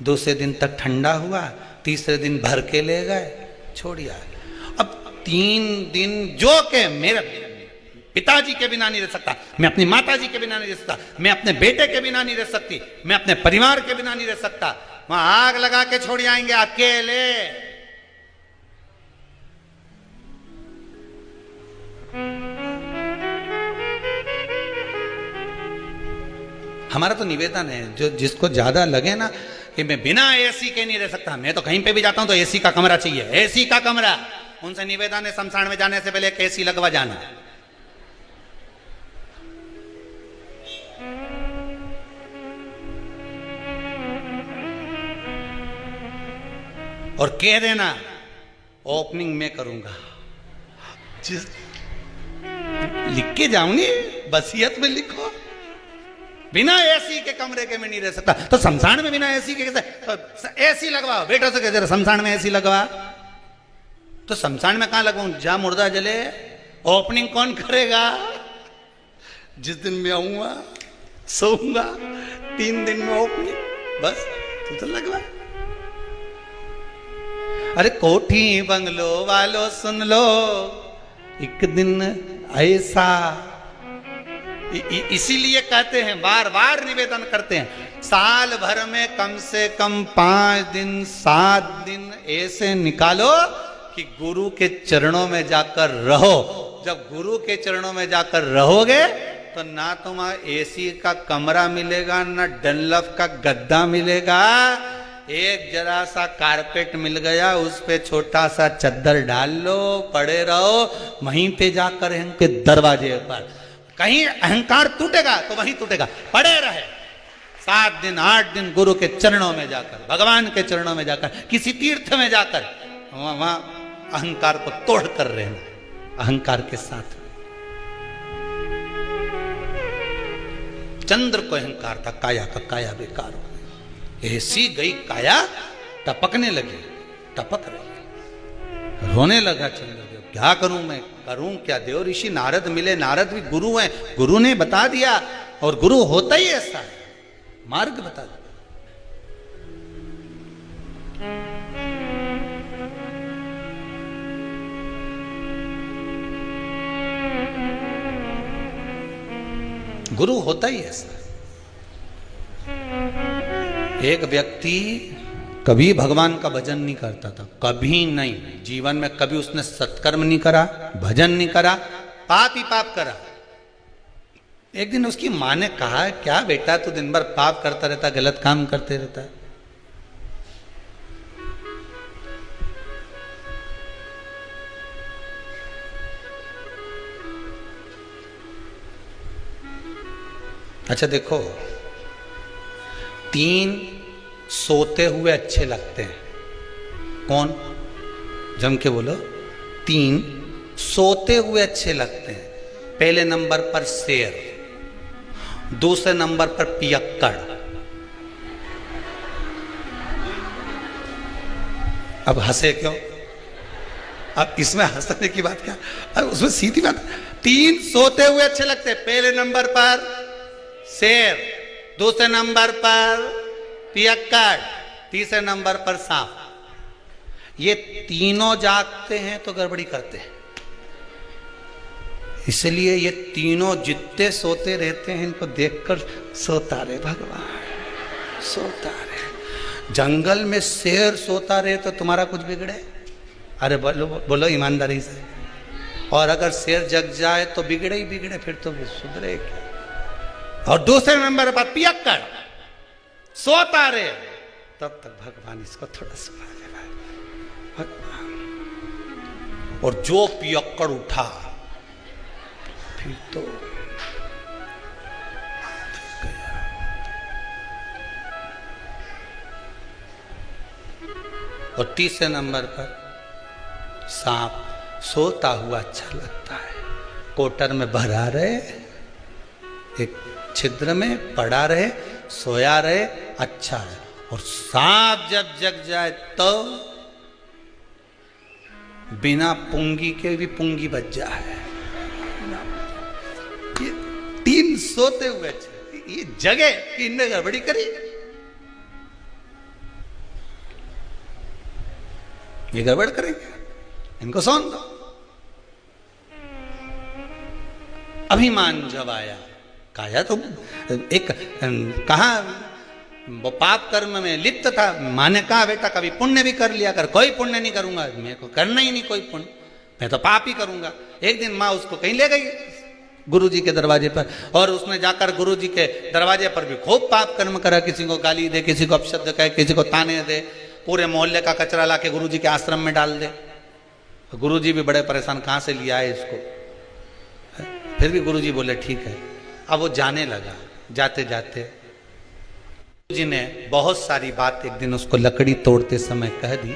दूसरे दिन तक ठंडा हुआ, तीसरे दिन भर के ले गए, छोड़िया। अब 3 दिन जो के मेरे पिताजी के बिना नहीं रह सकता, मैं अपनी माताजी के बिना नहीं रह सकता, मैं अपने बेटे के बिना नहीं रह सकती, मैं अपने परिवार के बिना नहीं रह सकता, वहां आग लगा के छोड़ आएंगे अकेले। हमारा तो निवेदन है, जो जिसको ज्यादा लगे ना कि मैं बिना एसी के नहीं रह सकता, मैं तो कहीं पे भी जाता हूं तो एसी का कमरा चाहिए, एसी का कमरा, उनसे निवेदन है शमशान में जाने से पहले एक एसी लगवा जाना। और कह देना ओपनिंग में करूंगा, लिख के जाऊंगी, वसीयत में लिखो, बिना एसी के कमरे के में नहीं रह सकता। तो शमशान में बिना एसी के कैसे? तो एसी लगवाओ, बेटा से कहते शमशान में एसी लगवा। तो शमशान में कहां लगवाऊं? जहां मुर्दा जले। ओपनिंग कौन करेगा? जिस दिन मैं आऊंगा सोऊंगा 3 दिन में ओपनिंग, बस तू तो लगवा। अरे कोठी बंगलो वालों सुन लो, एक दिन ऐसा, इसीलिए कहते हैं, बार बार निवेदन करते हैं, साल भर में कम से कम 5 दिन 7 दिन ऐसे निकालो कि गुरु के चरणों में जाकर रहो। जब गुरु के चरणों में जाकर रहोगे तो ना तुम्हारा एसी का कमरा मिलेगा, ना डनलप का गद्दा मिलेगा, एक जरा सा कारपेट मिल गया, उस पे छोटा सा चद्दर डाल लो, पड़े रहो वहीं पे जाकर इनके दरवाजे पर। कहीं अहंकार टूटेगा तो वहीं टूटेगा, पड़े रहे 7 दिन 8 दिन गुरु के चरणों में जाकर, भगवान के चरणों में जाकर, किसी तीर्थ में जाकर, वहां अहंकार को तोड़ कर रहना, अहंकार के साथ। चंद्र को अहंकार था, काया का काया बेकार हो, ऐसी गई काया, टपकने लगी, टपक रही, रोने लगा चंद्रदेव, क्या करूं मैं, करूं क्या? देव ऋषि नारद मिले, नारद भी गुरु हैं, गुरु ने बता दिया, और गुरु होता ही ऐसा है, मार्ग बता दिया। गुरु होता ही ऐसा। एक व्यक्ति कभी भगवान का भजन नहीं करता था, कभी नहीं, जीवन में कभी उसने सत्कर्म नहीं करा, भजन नहीं करा, पाप ही पाप करा। एक दिन उसकी मां ने कहा, क्या बेटा तू दिन भर पाप करता रहता, गलत काम करते रहता है? अच्छा देखो, 3 सोते हुए अच्छे लगते हैं, कौन? जम के बोलो। 3 सोते हुए अच्छे लगते हैं। पहले नंबर पर शेर, दूसरे नंबर पर पियक्कड़। अब हंसे क्यों? अब इसमें हंसने की बात क्या? अब उसमें सीधी बात, 3 सोते हुए अच्छे लगते हैं। पहले नंबर पर शेर, दूसरे नंबर पर पियक्कड़, तीसरे नंबर पर सांप। ये तीनों जागते हैं तो गड़बड़ी करते हैं, इसलिए ये तीनों जितने सोते रहते हैं इनको देखकर सोता रहे भगवान, सोता रहे। जंगल में शेर सोता रहे तो तुम्हारा कुछ बिगड़े? अरे बोलो बोलो ईमानदारी से। और अगर शेर जग जाए तो बिगड़े ही बिगड़े, फिर तो सुधरे क्या? और दूसरे नंबर पर पियक्कड़ सोता रहे, तब तक भगवान इसको थोड़ा सुना दे भगवान। और जो पियक्कड़ उठा फिर तो गया। और तीसरे नंबर पर सांप सोता हुआ अच्छा लगता है। कोटर में भरा रहे, एक छिद्र में पड़ा रहे, सोया रहे, अच्छा है। और सांप जब जग जाए तो बिना पुंगी के भी पुंगी बच जाए। ये 3 सोते हुए अच्छे, ये जगह इनने गड़बड़ी करी। ये गड़बड़ करेंगे, इनको सौंप दो। अभिमान जब आया, काया तो एक कहा वो पाप कर्म में लिप्त था, माँ ने कहा बेटा कभी पुण्य भी कर लिया कर, कोई पुण्य नहीं करूंगा, मेरे को करना ही नहीं कोई पुण्य, मैं तो पाप ही करूंगा। एक दिन माँ उसको कहीं ले गई गुरुजी के दरवाजे पर, और उसने जाकर गुरुजी के दरवाजे पर भी खूब पाप कर्म करा, किसी को गाली दे, किसी को अपशब्द कहे, किसी को ताने दे, पूरे मोहल्ले का कचरा ला के गुरुजी के आश्रम में डाल दे। गुरुजी भी बड़े परेशान, कहाँ से लिया है इसको। फिर भी गुरुजी बोले ठीक है। अब वो जाने लगा, जाते जाते गुरुजी ने बहुत सारी बात एक दिन उसको लकड़ी तोड़ते समय कह दी।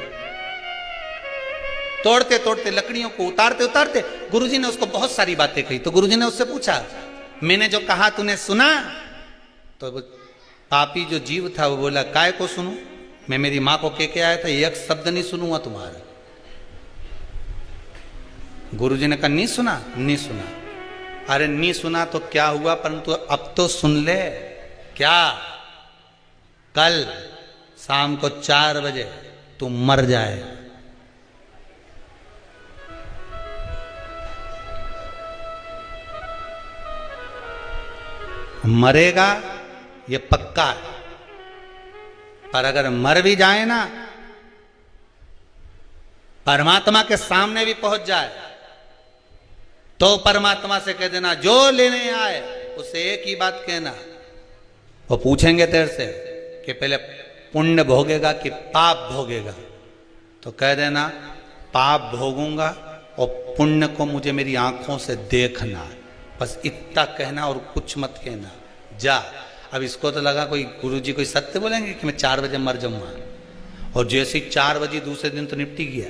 तोड़ते तोड़ते लकड़ियों को उतारते उतारते गुरुजी ने उसको बहुत सारी बातें कही। तो गुरुजी ने उससे पूछा, मैंने जो कहा तूने सुना? तो पापी जो जीव था वो बोला, काय को सुनूं, मैं मेरी मां को कह के आया था, एक शब्द नहीं सुनूंगा तुम्हारा। गुरुजी ने कहा नहीं सुना, नहीं सुना। अरे नहीं सुना तो क्या हुआ, परंतु अब तो सुन ले। क्या? कल शाम को 4 बजे तू मर जाए। मरेगा ये पक्का है, पर अगर मर भी जाए ना, परमात्मा के सामने भी पहुंच जाए तो परमात्मा से कह देना जो लेने आए उसे एक ही बात कहना। वो पूछेंगे तेरे से कि पहले पुण्य भोगेगा कि पाप भोगेगा, तो कह देना पाप भोगूंगा और पुण्य को मुझे मेरी आंखों से देखना है। बस इतना कहना और कुछ मत कहना, जा। अब इसको तो लगा कोई गुरुजी कोई सत्य बोलेंगे कि मैं 4 बजे मर जाऊंगा, और जैसे ही 4 बजे दूसरे दिन तो निपटी गया,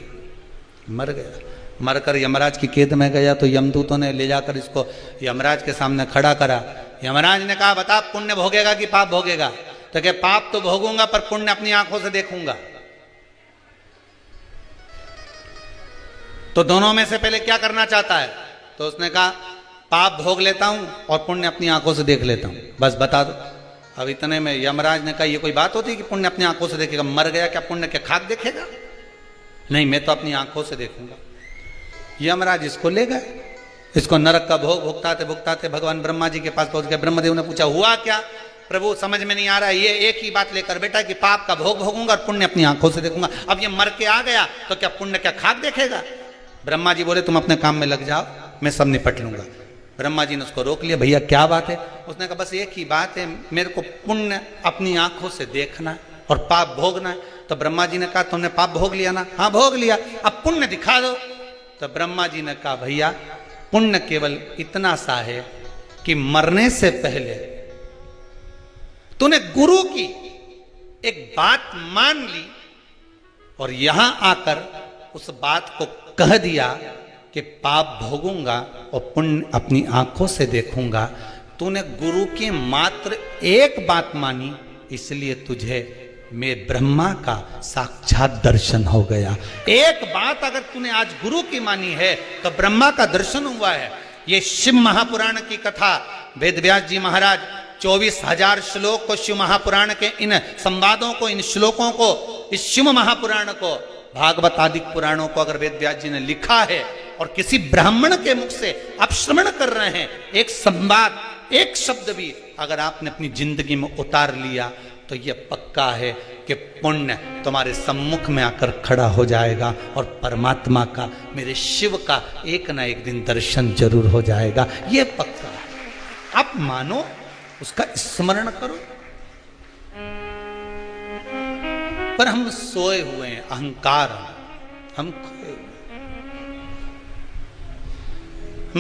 मर गया। मरकर यमराज की कैद में गया तो यमदूतों ने ले जाकर इसको यमराज के सामने खड़ा करा। यमराज ने कहा बता पुण्य भोगेगा कि पाप भोगेगा? तो क्या पाप तो भोगूंगा पर पुण्य अपनी आंखों से देखूंगा। तो दोनों में से पहले क्या करना चाहता है? तो उसने कहा पाप भोग लेता हूं और पुण्य अपनी आंखों से देख लेता हूं, बस बता दो। अब इतने में यमराज ने कहा ये कोई बात होती है कि पुण्य अपनी आंखों से देखेगा? मर गया क्या पुण्य क्या खाक देखेगा? नहीं, मैं तो अपनी आंखों से देखूंगा। यमराज इसको ले गए, इसको नरक का भोग भुगताते भुगताते भगवान ब्रह्मा जी के पास पहुंच गए। ब्रह्मदेव ने पूछा हुआ क्या? प्रभु समझ में नहीं आ रहा है, ये एक ही बात लेकर बेटा कि पाप का भोग भोगूंगा और पुण्य अपनी आंखों से देखूंगा। अब ये मर के आ गया तो क्या पुण्य क्या खाक देखेगा? ब्रह्मा जी बोले तुम अपने काम में लग जाओ, मैं सब निपट लूंगा। ब्रह्मा जी ने उसको रोक लिया, भैया क्या बात है? उसने कहा बस एक ही बात है, मेरे को पुण्य अपनी आंखों से देखना और पाप भोगना है। तो ब्रह्मा जी ने कहा तुमने पाप भोग लिया ना? हाँ भोग लिया, अब पुण्य दिखा दो। तो ब्रह्मा जी ने कहा भैया पुण्य केवल इतना सा है कि मरने से पहले तूने गुरु की एक बात मान ली और यहां आकर उस बात को कह दिया कि पाप भोगूंगा और पुण्य अपनी आंखों से देखूंगा। तूने गुरु की मात्र एक बात मानी, इसलिए तुझे मैं ब्रह्मा का साक्षात दर्शन हो गया। एक बात अगर तूने आज गुरु की मानी है तो ब्रह्मा का दर्शन हुआ है। ये शिव महापुराण की कथा वेद व्यास जी महाराज 24,000 श्लोक को शिव महापुराण के इन संवादों को, इन श्लोकों को, इस शिव महापुराण को, भागवत आदि पुराणों को अगर वेद व्यास जी ने लिखा है और किसी ब्राह्मण के मुख से आप श्रवण कर रहे हैं, एक संवाद, एक शब्द भी अगर आपने अपनी जिंदगी में उतार लिया तो यह पक्का है कि पुण्य तुम्हारे सम्मुख में आकर खड़ा हो जाएगा और परमात्मा का, मेरे शिव का एक ना एक दिन दर्शन जरूर हो जाएगा। यह पक्का है। आप मानो, उसका स्मरण करो। पर हम सोए हुए हैं, अहंकार हम खोए।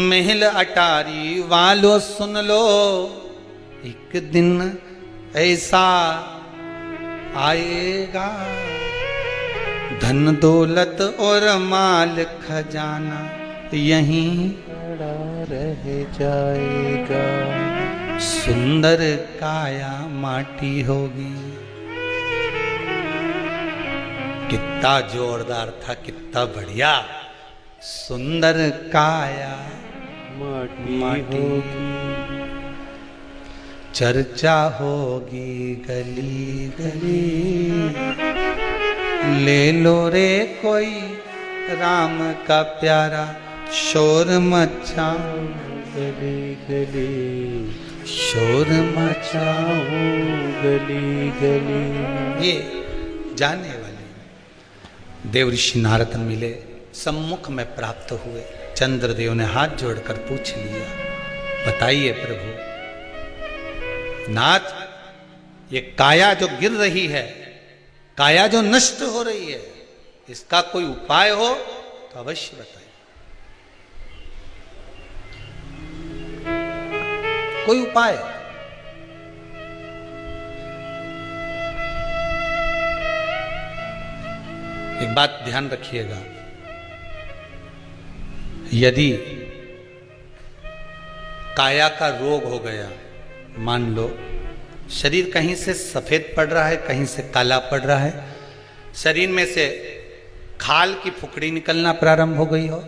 महल अटारी वालों सुन लो, एक दिन ऐसा आएगा, धन दौलत और माल खजाना यहीं पड़ा रह जाएगा, सुंदर काया माटी होगी। कितना जोरदार था, कितना बढ़िया। सुंदर काया माटी होगी, चर्चा होगी गली गली, ले लो रे कोई राम का प्यारा, शोर मचाऊं गली गली, शोर मचाऊं गली गली। ये जाने वाले देव ऋषि नारद मिले, सम्मुख में प्राप्त हुए। चंद्रदेव ने हाथ जोड़कर पूछ लिया, बताइए प्रभु नाथ, ये काया जो गिर रही है, काया जो नष्ट हो रही है, इसका कोई उपाय हो तो अवश्य बताइए। कोई उपाय? एक बात ध्यान रखिएगा, यदि काया का रोग हो गया, मान लो शरीर कहीं से सफेद पड़ रहा है, कहीं से काला पड़ रहा है, शरीर में से खाल की फुकड़ी निकलना प्रारंभ हो गई हो,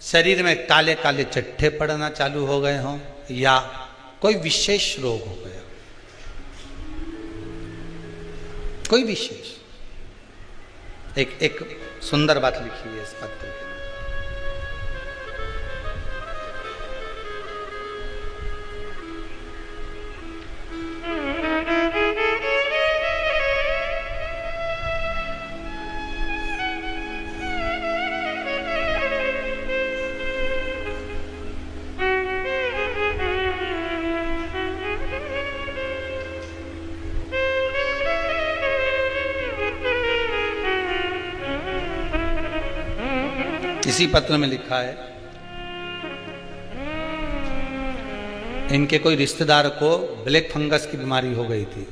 शरीर में काले काले चट्टे पड़ना चालू हो गए हों, या कोई विशेष रोग हो गया, कोई विशेष। एक सुंदर बात लिखी है इस पत्र में। इसी पत्र में लिखा है, इनके कोई रिश्तेदार को ब्लैक फंगस की बीमारी हो गई थी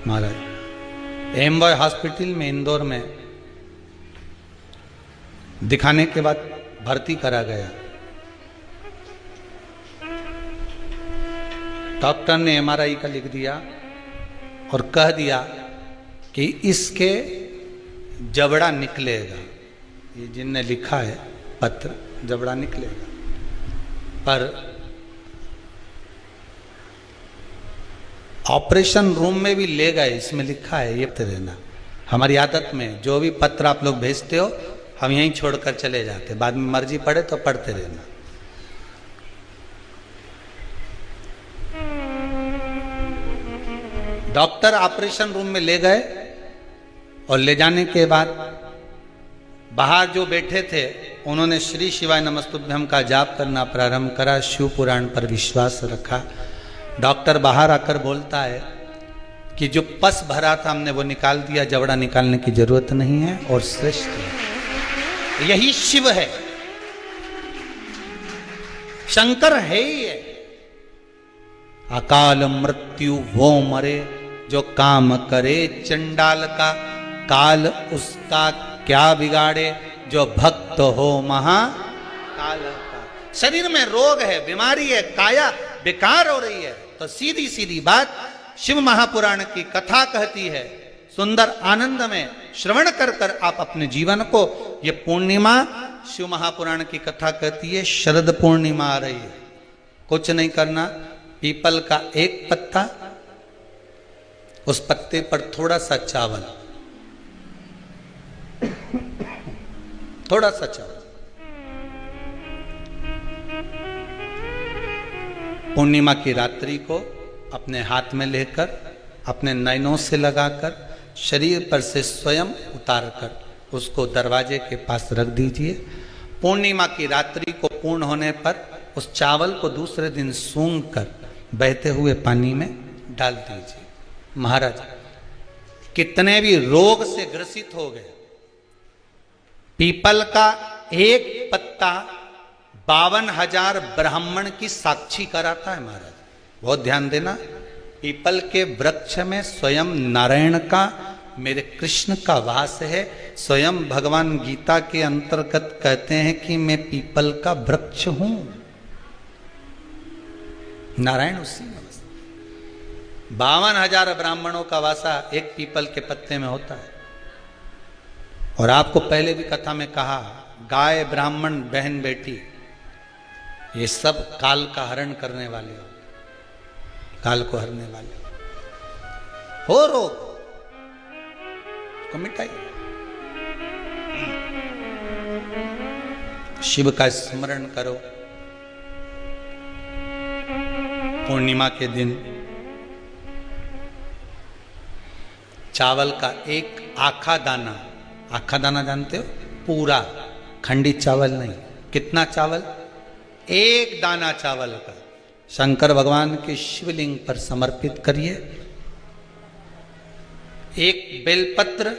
महाराज। एमबॉय हॉस्पिटल में इंदौर में दिखाने के बाद भर्ती करा गया। डॉक्टर ने एमआरआई का लिख दिया और कह दिया कि इसके जबड़ा निकलेगा। ये जिनने लिखा है पत्र, जबड़ा निकलेगा, पर ऑपरेशन रूम में भी ले गए, इसमें लिखा है। ये रहना हमारी आदत में, जो भी पत्र आप लोग भेजते हो हम यहीं छोड़कर चले जाते, बाद में मर्जी पड़े तो पढ़ते रहना। डॉक्टर ऑपरेशन रूम में ले गए और ले जाने के बाद बाहर जो बैठे थे उन्होंने श्री शिवाय नमस्तुभ्यम का जाप करना प्रारंभ करा, शिव पुराण पर विश्वास रखा। डॉक्टर बाहर आकर बोलता है कि जो पस भरा था हमने वो निकाल दिया, जबड़ा निकालने की जरूरत नहीं है और श्रेष्ठ है। यही शिव है, शंकर है ही है। अकाल मृत्यु वो मरे जो काम करे चंडाल का, काल उसका क्या बिगाड़े जो भक्त हो महाकाल का। शरीर में रोग है, बीमारी है, काया बेकार हो रही है, तो सीधी सीधी बात शिव महापुराण की कथा कहती है। सुंदर आनंद में श्रवण कर कर आप अपने जीवन को, ये पूर्णिमा शिव महापुराण की कथा कहती है, शरद पूर्णिमा आ रही है। कुछ नहीं करना, पीपल का एक पत्ता, उस पत्ते पर थोड़ा सा चावल, थोड़ा सा चावल, पूर्णिमा की रात्रि को अपने हाथ में लेकर, अपने नयनों से लगाकर, शरीर पर से स्वयं उतारकर उसको दरवाजे के पास रख दीजिए। पूर्णिमा की रात्रि को पूर्ण होने पर उस चावल को दूसरे दिन सूंघ कर बहते हुए पानी में डाल दीजिए। महाराज कितने भी रोग से ग्रसित हो गए, पीपल का एक पत्ता 52,000 ब्राह्मण की साक्षी कराता है। महाराज बहुत ध्यान देना, पीपल के वृक्ष में स्वयं नारायण का, मेरे कृष्ण का वास है। स्वयं भगवान गीता के अंतर्गत कहते हैं कि मैं पीपल का वृक्ष हूं, नारायण उसी में। 52,000 ब्राह्मणों का वासा एक पीपल के पत्ते में होता है। और आपको पहले भी कथा में कहा, गाय, ब्राह्मण, बहन, बेटी, ये सब काल का हरण करने वाले हो, काल को हरने वाले हो रोग। को मिटाइए। शिव का स्मरण करो। पूर्णिमा के दिन चावल का एक आखा दाना जानते हो, पूरा खंडित चावल नहीं, कितना चावल, एक दाना चावल का शंकर भगवान के शिवलिंग पर समर्पित करिए। एक बेलपत्र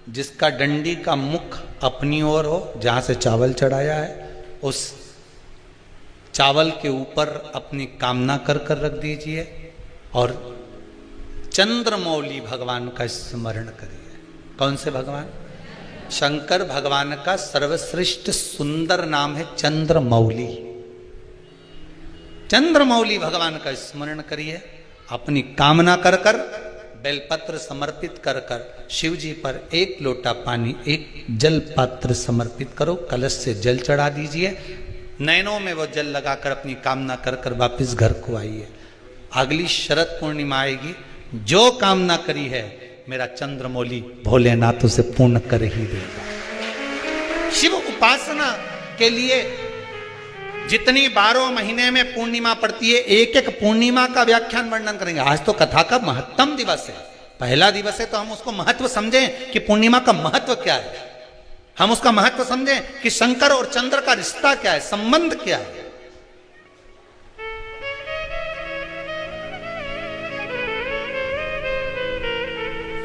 जिसका डंडी का मुख अपनी ओर हो, जहां से चावल चढ़ाया है, उस चावल के ऊपर अपनी कामना कर कर रख दीजिए और चंद्रमौली भगवान का स्मरण करिए। कौन से भगवान? शंकर भगवान का सर्वश्रेष्ठ सुंदर नाम है चंद्रमौली। चंद्रमौली भगवान का स्मरण करिए। अपनी कामना कर कर बेलपत्र समर्पित कर कर शिव जी पर एक लोटा पानी, एक जल पात्र समर्पित करो, कलश से जल चढ़ा दीजिए। नैनों में वो जल लगाकर अपनी कामना कर कर वापिस घर को आइए। अगली शरद पूर्णिमा आएगी, जो कामना करी है मेरा चंद्रमौली भोलेनाथ उसे पूर्ण कर ही देगा। शिव उपासना के लिए जितनी 12 महीने में पूर्णिमा पड़ती है, एक एक पूर्णिमा का व्याख्यान वर्णन करेंगे। आज तो कथा का महत्तम दिवस है, पहला दिवस है, तो हम उसको महत्व समझें कि पूर्णिमा का महत्व क्या है। हम उसका महत्व समझें कि शंकर और चंद्र का रिश्ता क्या है, संबंध क्या है।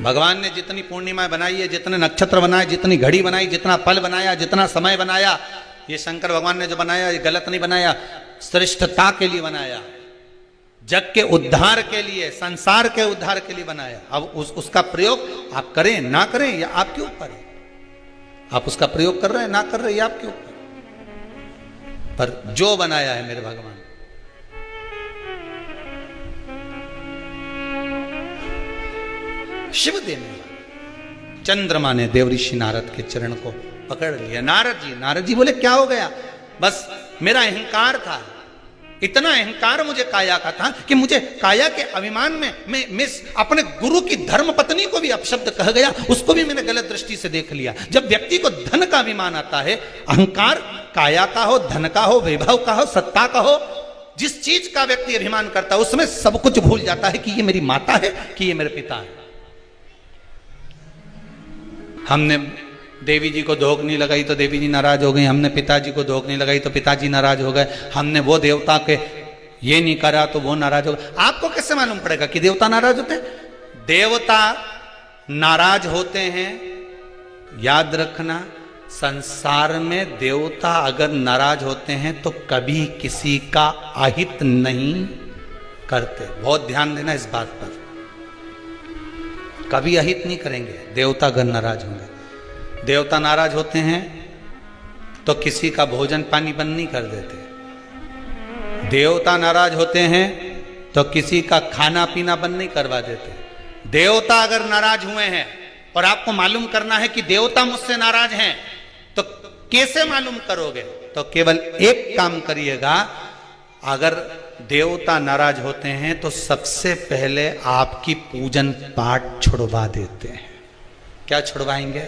भगवान ने जितनी पूर्णिमा बनाई है, जितने नक्षत्र बनाए, जितनी घड़ी बनाई, जितना पल बनाया, जितना समय बनाया, ये शंकर भगवान ने जो बनाया ये गलत नहीं बनाया, श्रेष्ठता के लिए बनाया, जग के उद्धार के लिए, संसार के उद्धार के लिए बनाया। अब उसका प्रयोग आप करें ना करें या आपके ऊपर है। आप उसका प्रयोग कर रहे हैं ना कर रहे हैं, आपके ऊपर, पर जो बनाया है मेरे भगवान, शिव देने वाला। चंद्रमा ने देवऋषि नारद के चरण को पकड़ लिया। नारद जी बोले क्या हो गया? बस मेरा अहंकार था, इतना अहंकार मुझे काया का था कि मुझे काया के अभिमान में मैं अपने गुरु की धर्म पत्नी को भी अपशब्द कह गया, उसको भी मैंने गलत दृष्टि से देख लिया। जब व्यक्ति को धन का अभिमान आता है, अहंकार काया का हो, धन का हो, वैभव का हो, सत्ता का हो, जिस चीज का व्यक्ति अभिमान करता है उसमें सब कुछ भूल जाता है कि ये मेरी माता है कि ये मेरे पिता है। हमने देवी जी को धोख नहीं लगाई तो देवी जी नाराज हो गई, हमने पिताजी को धोख नहीं लगाई तो पिताजी नाराज हो गए, हमने वो देवता के ये नहीं करा तो वो नाराज हो गए। आपको कैसे मालूम पड़ेगा कि देवता नाराज होते हैं? देवता नाराज होते हैं, याद रखना, संसार में देवता अगर नाराज होते हैं तो कभी किसी का अहित नहीं करते। बहुत ध्यान देना इस बात पर, कभी अहित नहीं करेंगे देवता अगर नाराज होंगे। देवता नाराज होते हैं तो किसी का भोजन पानी बंद नहीं कर देते। देवता नाराज होते हैं तो किसी का खाना पीना बंद नहीं करवा देते। देवता अगर नाराज हुए हैं और आपको मालूम करना है कि देवता मुझसे नाराज हैं, तो कैसे मालूम करोगे? तो केवल एक काम करिएगा, अगर देवता नाराज होते हैं तो सबसे पहले आपकी पूजन पाठ छुड़वा देते हैं। क्या छुड़वाएंगे?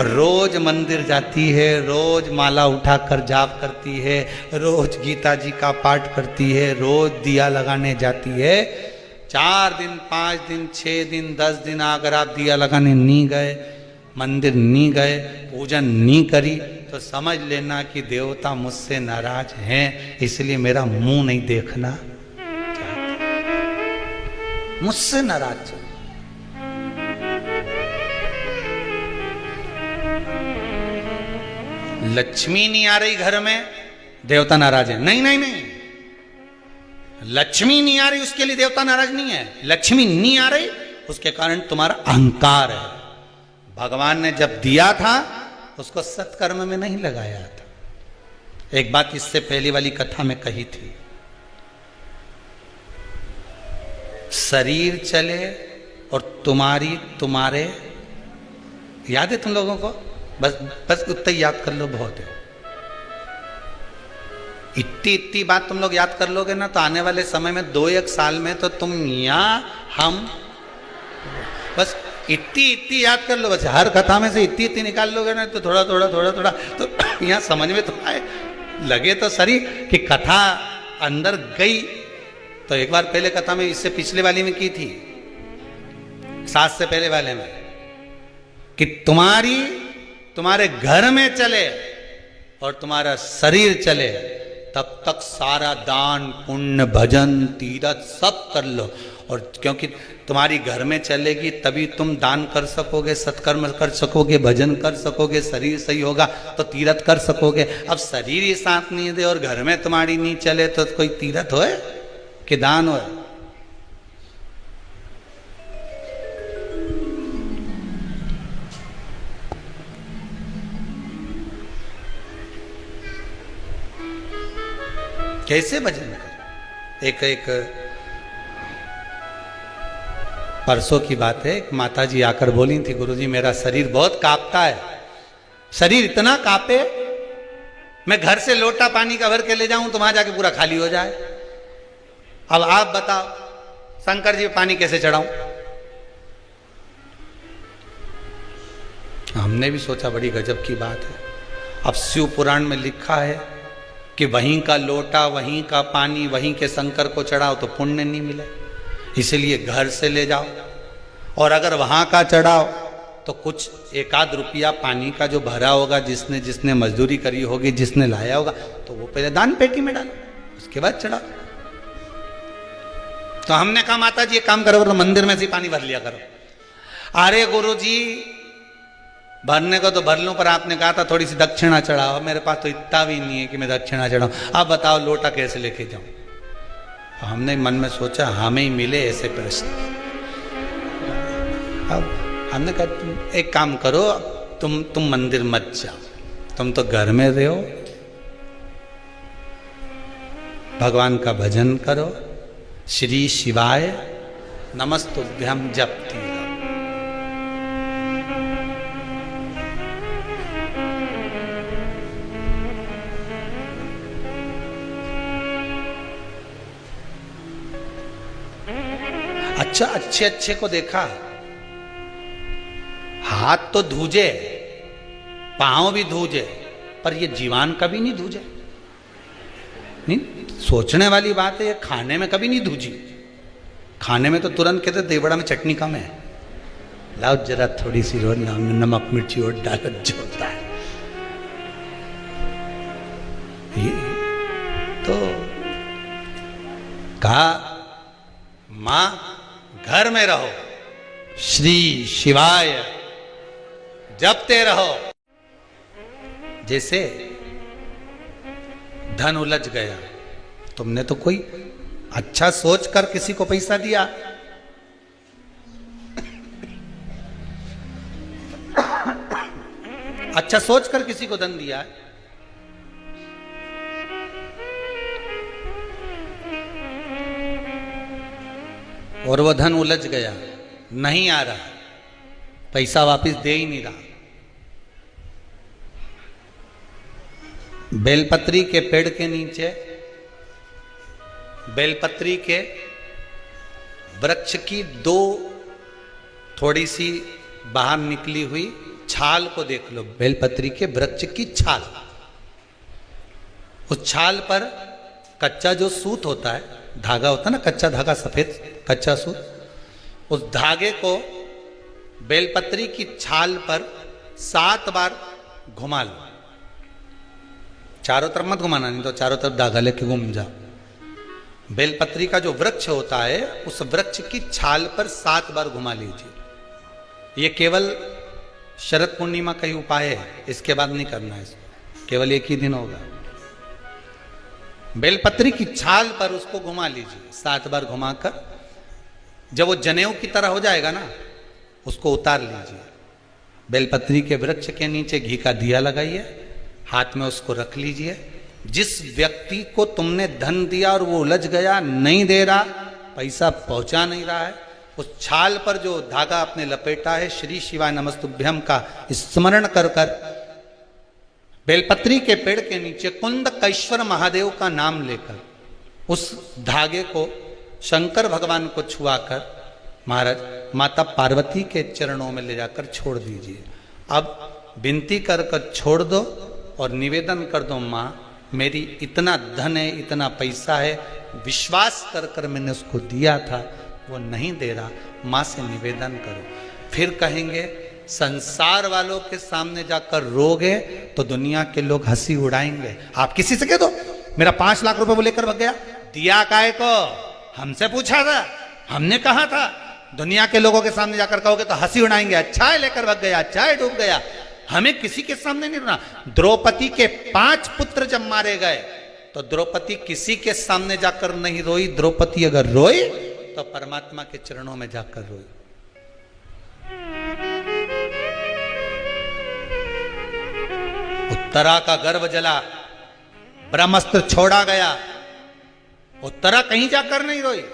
रोज मंदिर जाती है, रोज माला उठाकर जाप करती है, रोज गीता जी का पाठ करती है, रोज दिया लगाने जाती है। 4 दिन 5 दिन 6 दिन 10 दिन अगर आप दिया लगाने नहीं गए, मंदिर नहीं गए, पूजन नहीं करी, तो समझ लेना कि देवता मुझसे नाराज हैं, इसलिए मेरा मुंह नहीं देखना चाहते, मुझसे नाराज। लक्ष्मी नहीं आ रही घर में, देवता नाराज है? नहीं नहीं नहीं, लक्ष्मी नहीं आ रही उसके लिए देवता नाराज नहीं है। लक्ष्मी नहीं आ रही उसके कारण तुम्हारा अहंकार है। भगवान ने जब दिया था उसको सत्कर्म में नहीं लगाया था। एक बात इससे पहली वाली कथा में कही थी, शरीर चले और तुम्हारे याद है तुम लोगों को? बस उतना याद कर लो, बहुत है। इतनी बात तुम लोग याद कर लोगे ना तो आने वाले समय में 2-1 साल में तो तुम या हम, बस इतनी इतनी याद कर लो बस, हर कथा में से इतनी इतनी निकाल लोगे ना तो थोड़ा थोड़ा थोड़ा थोड़ा तो यहाँ समझ में तो आए, लगे तो सही कि कथा अंदर गई। तो एक बार पहले कथा में, इससे पिछले वाली में की थी, 7 से पहले वाले में, कि तुम्हारे घर में चले और तुम्हारा शरीर चले, तब तक सारा दान पुण्य भजन तीरथ सब कर लो। और क्योंकि तुम्हारी घर में चलेगी तभी तुम दान कर सकोगे, सत्कर्म कर सकोगे, भजन कर सकोगे, शरीर सही होगा तो तीरथ कर सकोगे। अब शरीर ही साथ नहीं दे और घर में तुम्हारी नहीं चले तो कोई तीरथ होए कि दान होए? कैसे भजन कर? एक परसों की बात है, एक माता जी आकर बोली थी, गुरुजी मेरा शरीर बहुत कांपता है, शरीर इतना कांपे, मैं घर से लोटा पानी का भर के ले जाऊं तो वहां जाके पूरा खाली हो जाए। अब आप बताओ शंकर जी पानी कैसे चढ़ाऊं? हमने भी सोचा बड़ी गजब की बात है। अब शिव पुराण में लिखा है कि वहीं का लोटा, वहीं का पानी, वहीं के शंकर को चढ़ाओ तो पुण्य नहीं मिले, इसलिए घर से ले जाओ। और अगर वहां का चढ़ाओ तो कुछ 1 रुपया पानी का जो भरा होगा, जिसने मजदूरी करी होगी, जिसने लाया होगा, तो वो पहले दान पेटी में डालो, उसके बाद चढ़ाओ। तो हमने कहा माता जी एक काम करो, तो मंदिर में से पानी भर लिया करो। अरे गुरु जी भरने को तो भर लूं, पर आपने कहा था थोड़ी सी दक्षिणा चढ़ाओ, मेरे पास तो इतना भी नहीं है कि मैं दक्षिणा चढ़ाऊं, अब बताओ लोटा कैसे लेके जाऊं? तो हमने मन में सोचा हमें ही मिले ऐसे प्रश्न। अब हमने कहा तुम एक काम करो, तुम मंदिर मत जाओ, तुम तो घर में रहो, भगवान का भजन करो, श्री शिवाय नमस्तुभ्यम जपती रहो। अच्छा, अच्छे को देखा, हाथ तो धूजे, पांव भी धूजे, पर ये जीवान कभी नहीं धूजे। नहीं, सोचने वाली बात है, ये खाने में कभी नहीं धूजी। खाने में तो तुरंत कहते देवड़ा में चटनी कम है, लाओ जरा थोड़ी सी रोज नमक मिर्ची और डालो जो होता है। ये तो कहा मां घर में रहो, श्री शिवाय जपते रहो। जैसे धन उलझ गया, तुमने तो कोई अच्छा सोच कर किसी को पैसा दिया, अच्छा सोच कर किसी को धन दिया, और वो धन उलझ गया, नहीं आ रहा, पैसा वापस दे ही नहीं रहा। बेलपत्री के पेड़ के नीचे, बेलपत्री के वृक्ष की 2 थोड़ी सी बाहर निकली हुई छाल को देख लो, बेलपत्री के वृक्ष की छाल। उस छाल पर कच्चा जो सूत होता है, धागा होता है ना, कच्चा धागा, सफेद कच्चा सूत, उस धागे को बेलपत्री की छाल पर 7 बार घुमा लो। चारों तरफ मत घुमाना, नहीं तो चारों तरफ धागा लेके घूम जाओ। बेलपत्री का जो वृक्ष होता है, उस वृक्ष की छाल पर 7 बार घुमा लीजिए। ये केवल शरद पूर्णिमा का ही उपाय है, इसके बाद नहीं करना है इसको, केवल एक ही दिन होगा। बेलपत्री की छाल पर उसको घुमा लीजिए 7 बार घुमाकर, जब वो जनेऊ की तरह हो जाएगा ना, उसको उतार लीजिए। बेलपत्री के वृक्ष के नीचे घी का दिया लगाइए, हाथ में उसको रख लीजिए। जिस व्यक्ति को तुमने धन दिया और वो उलझ गया, नहीं दे रहा, पैसा पहुंचा नहीं रहा है, उस छाल पर जो धागा आपने लपेटा है, श्री शिवाय नमस्तुभ्यम का स्मरण कर कर बेलपत्री के पेड़ के नीचे कुंदकेश्वर महादेव का नाम लेकर उस धागे को शंकर भगवान को छुआकर महाराज माता पार्वती के चरणों में ले जाकर छोड़ दीजिए। अब विनती कर कर छोड़ दो और निवेदन कर दो, माँ मेरी इतना धन है, इतना पैसा है, विश्वास कर कर मैंने उसको दिया था, वो नहीं दे रहा, माँ से निवेदन करो। फिर कहेंगे संसार वालों के सामने जाकर रोगे तो दुनिया के लोग हंसी उड़ाएंगे। आप किसी से कह दो मेरा 5 लाख रुपए वो लेकर भाग गया, दिया काहे को, हमसे पूछा था, हमने कहा था। दुनिया के लोगों के सामने जाकर कहोगे तो हंसी उड़ाएंगे, अच्छा है लेकर भाग गया, अच्छा है डूब गया। हमें किसी के सामने नहीं रोना। द्रौपदी के 5 पुत्र जब मारे गए तो द्रौपदी किसी के सामने जाकर नहीं रोई। द्रौपदी अगर रोई तो परमात्मा के चरणों में जाकर रोई। उत्तरा का गर्भ जला, ब्रह्मास्त्र छोड़ा गया, उत्तरा कहीं जाकर नहीं रोई,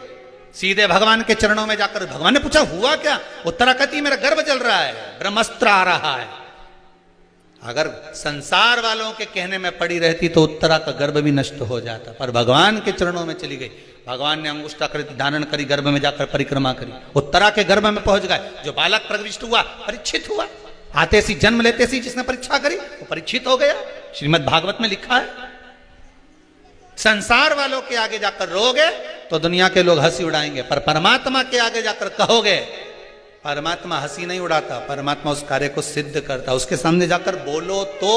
सीधे भगवान के चरणों में जाकर। भगवान ने पूछा हुआ क्या, उत्तरा कहती मेरा गर्भ जल रहा है, ब्रह्मास्त्र आ रहा है। अगर संसार वालों के कहने में पड़ी रहती तो उत्तरा का गर्भ भी नष्ट हो जाता, पर भगवान के चरणों में चली गई। भगवान ने अंगुष्ठाकृति धारण करी, गर्भ में जाकर परिक्रमा करी, उत्तरा के गर्भ में पहुंच गए। जो बालक प्रविष्ट हुआ परीक्षित हुआ, आते सी जन्म लेते सी जिसने परीक्षा करी वो परीक्षित हो गया। श्रीमद् भागवत में लिखा है। संसार वालों के आगे जाकर रोगे तो दुनिया के लोग हंसी उड़ाएंगे, पर परमात्मा के आगे जाकर कहोगे, परमात्मा हंसी नहीं उड़ाता, परमात्मा उस कार्य को सिद्ध करता। उसके सामने जाकर बोलो तो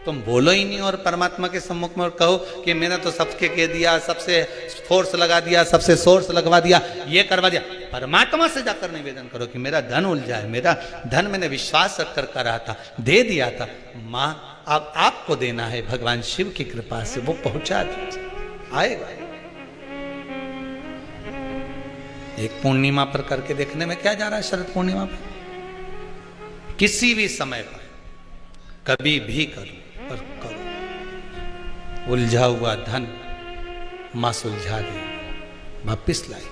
तुम बोलो ही नहीं और परमात्मा के सम्मुख में और कहो कि मैंने तो सबके कह दिया, सबसे फोर्स लगा दिया, सबसे सोर्स लगवा दिया, ये करवा दिया। परमात्मा से जाकर निवेदन करो कि मेरा धन उलझा है, मेरा धन मैंने विश्वास रखकर करा था, दे दिया था, माँ अब आपको देना है, भगवान शिव की कृपा से वो पहुंचा दीजिए, आएगा। एक पूर्णिमा पर करके देखने में क्या जा रहा है। शरद पूर्णिमा पर किसी भी समय पर कभी भी करो, पर करो। उलझा हुआ धन मां सुलझा दे, वापिस लाई।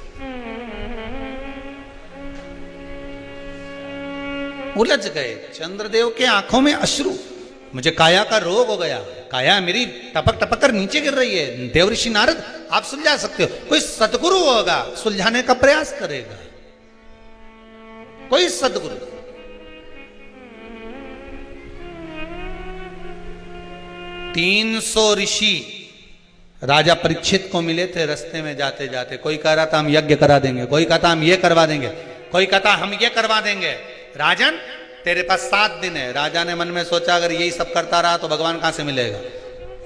उलझ गए चंद्रदेव के आंखों में अश्रु, मुझे काया का रोग हो गया, काया मेरी टपक टपक कर नीचे गिर रही है। देवऋषि नारद आप सुलझा सकते हो, कोई सदगुरु होगा सुलझाने का प्रयास करेगा, कोई सदगुरु। 300 ऋषि राजा परीक्षित को मिले थे रास्ते में जाते जाते। कोई कह रहा था हम यज्ञ करा देंगे, कोई कहता हम ये करवा देंगे, कोई कहता हम ये करवा देंगे। राजन तेरे पास 7 दिन है। राजा ने मन में सोचा अगर यही सब करता रहा तो भगवान कहां से मिलेगा,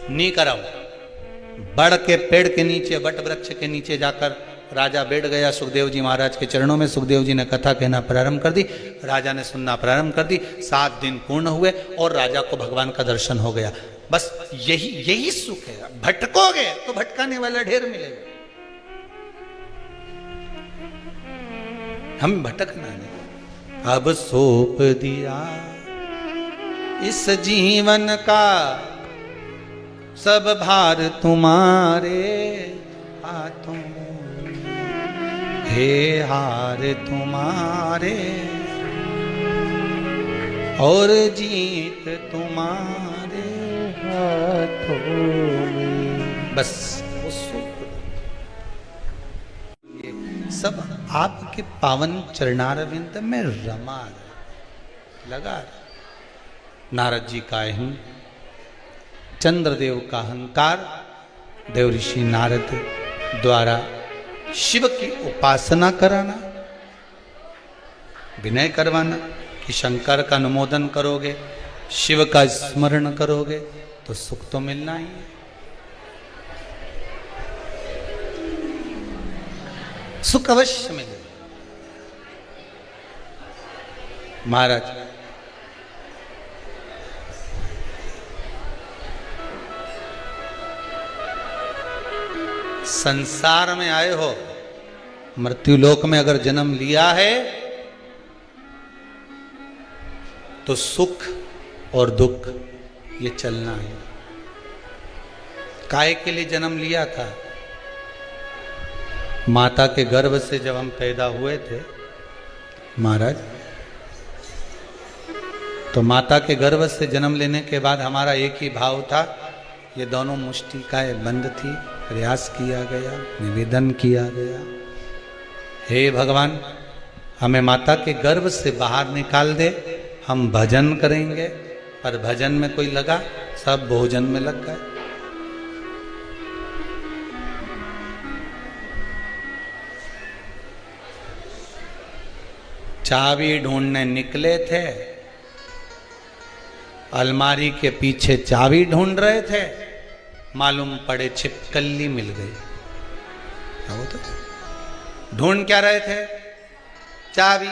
नहीं कराओ। बड़ के पेड़ के नीचे, वट वृक्ष के नीचे जाकर राजा बैठ गया सुखदेव जी महाराज के चरणों में। सुखदेव जी ने कथा कहना प्रारंभ कर दी, राजा ने सुनना प्रारंभ कर दी। 7 दिन पूर्ण हुए और राजा को भगवान का दर्शन हो गया। बस यही सुख है। भटकोगे तो भटकाने वाला ढेर मिलेगा, हम भटकना नहीं। अब सौंप दिया इस जीवन का सब भार तुम्हारे हाथों में, हे हार तुम्हारे और जीत तुम्हारे हाथों में। बस वो सब आपके पावन चरणारविंद में रमा लगा। नारद जी का अहं, चंद्रदेव का अहंकार, देव ऋषि नारद द्वारा शिव की उपासना कराना, विनय करवाना कि शंकर का अनुमोदन करोगे, शिव का स्मरण करोगे तो सुख तो मिलना ही है। सुख अवश्य मिले। महाराज संसार में आए हो, मृत्युलोक में अगर जन्म लिया है तो सुख और दुख ये चलना है। काहे के लिए जन्म लिया था? माता के गर्भ से जब हम पैदा हुए थे महाराज, तो माता के गर्भ से जन्म लेने के बाद हमारा एक ही भाव था, ये दोनों मुष्टिकाएं बंद थी, प्रयास किया गया, निवेदन किया गया, हे भगवान, हमें माता के गर्भ से बाहर निकाल दे, हम भजन करेंगे। पर भजन में कोई लगा, सब भोजन में लग गए। चाबी ढूंढने निकले थे, अलमारी के पीछे चाबी ढूंढ रहे थे, मालूम पड़े छिपकली मिल गई। वो तो ढूंढ क्या रहे थे? चाबी।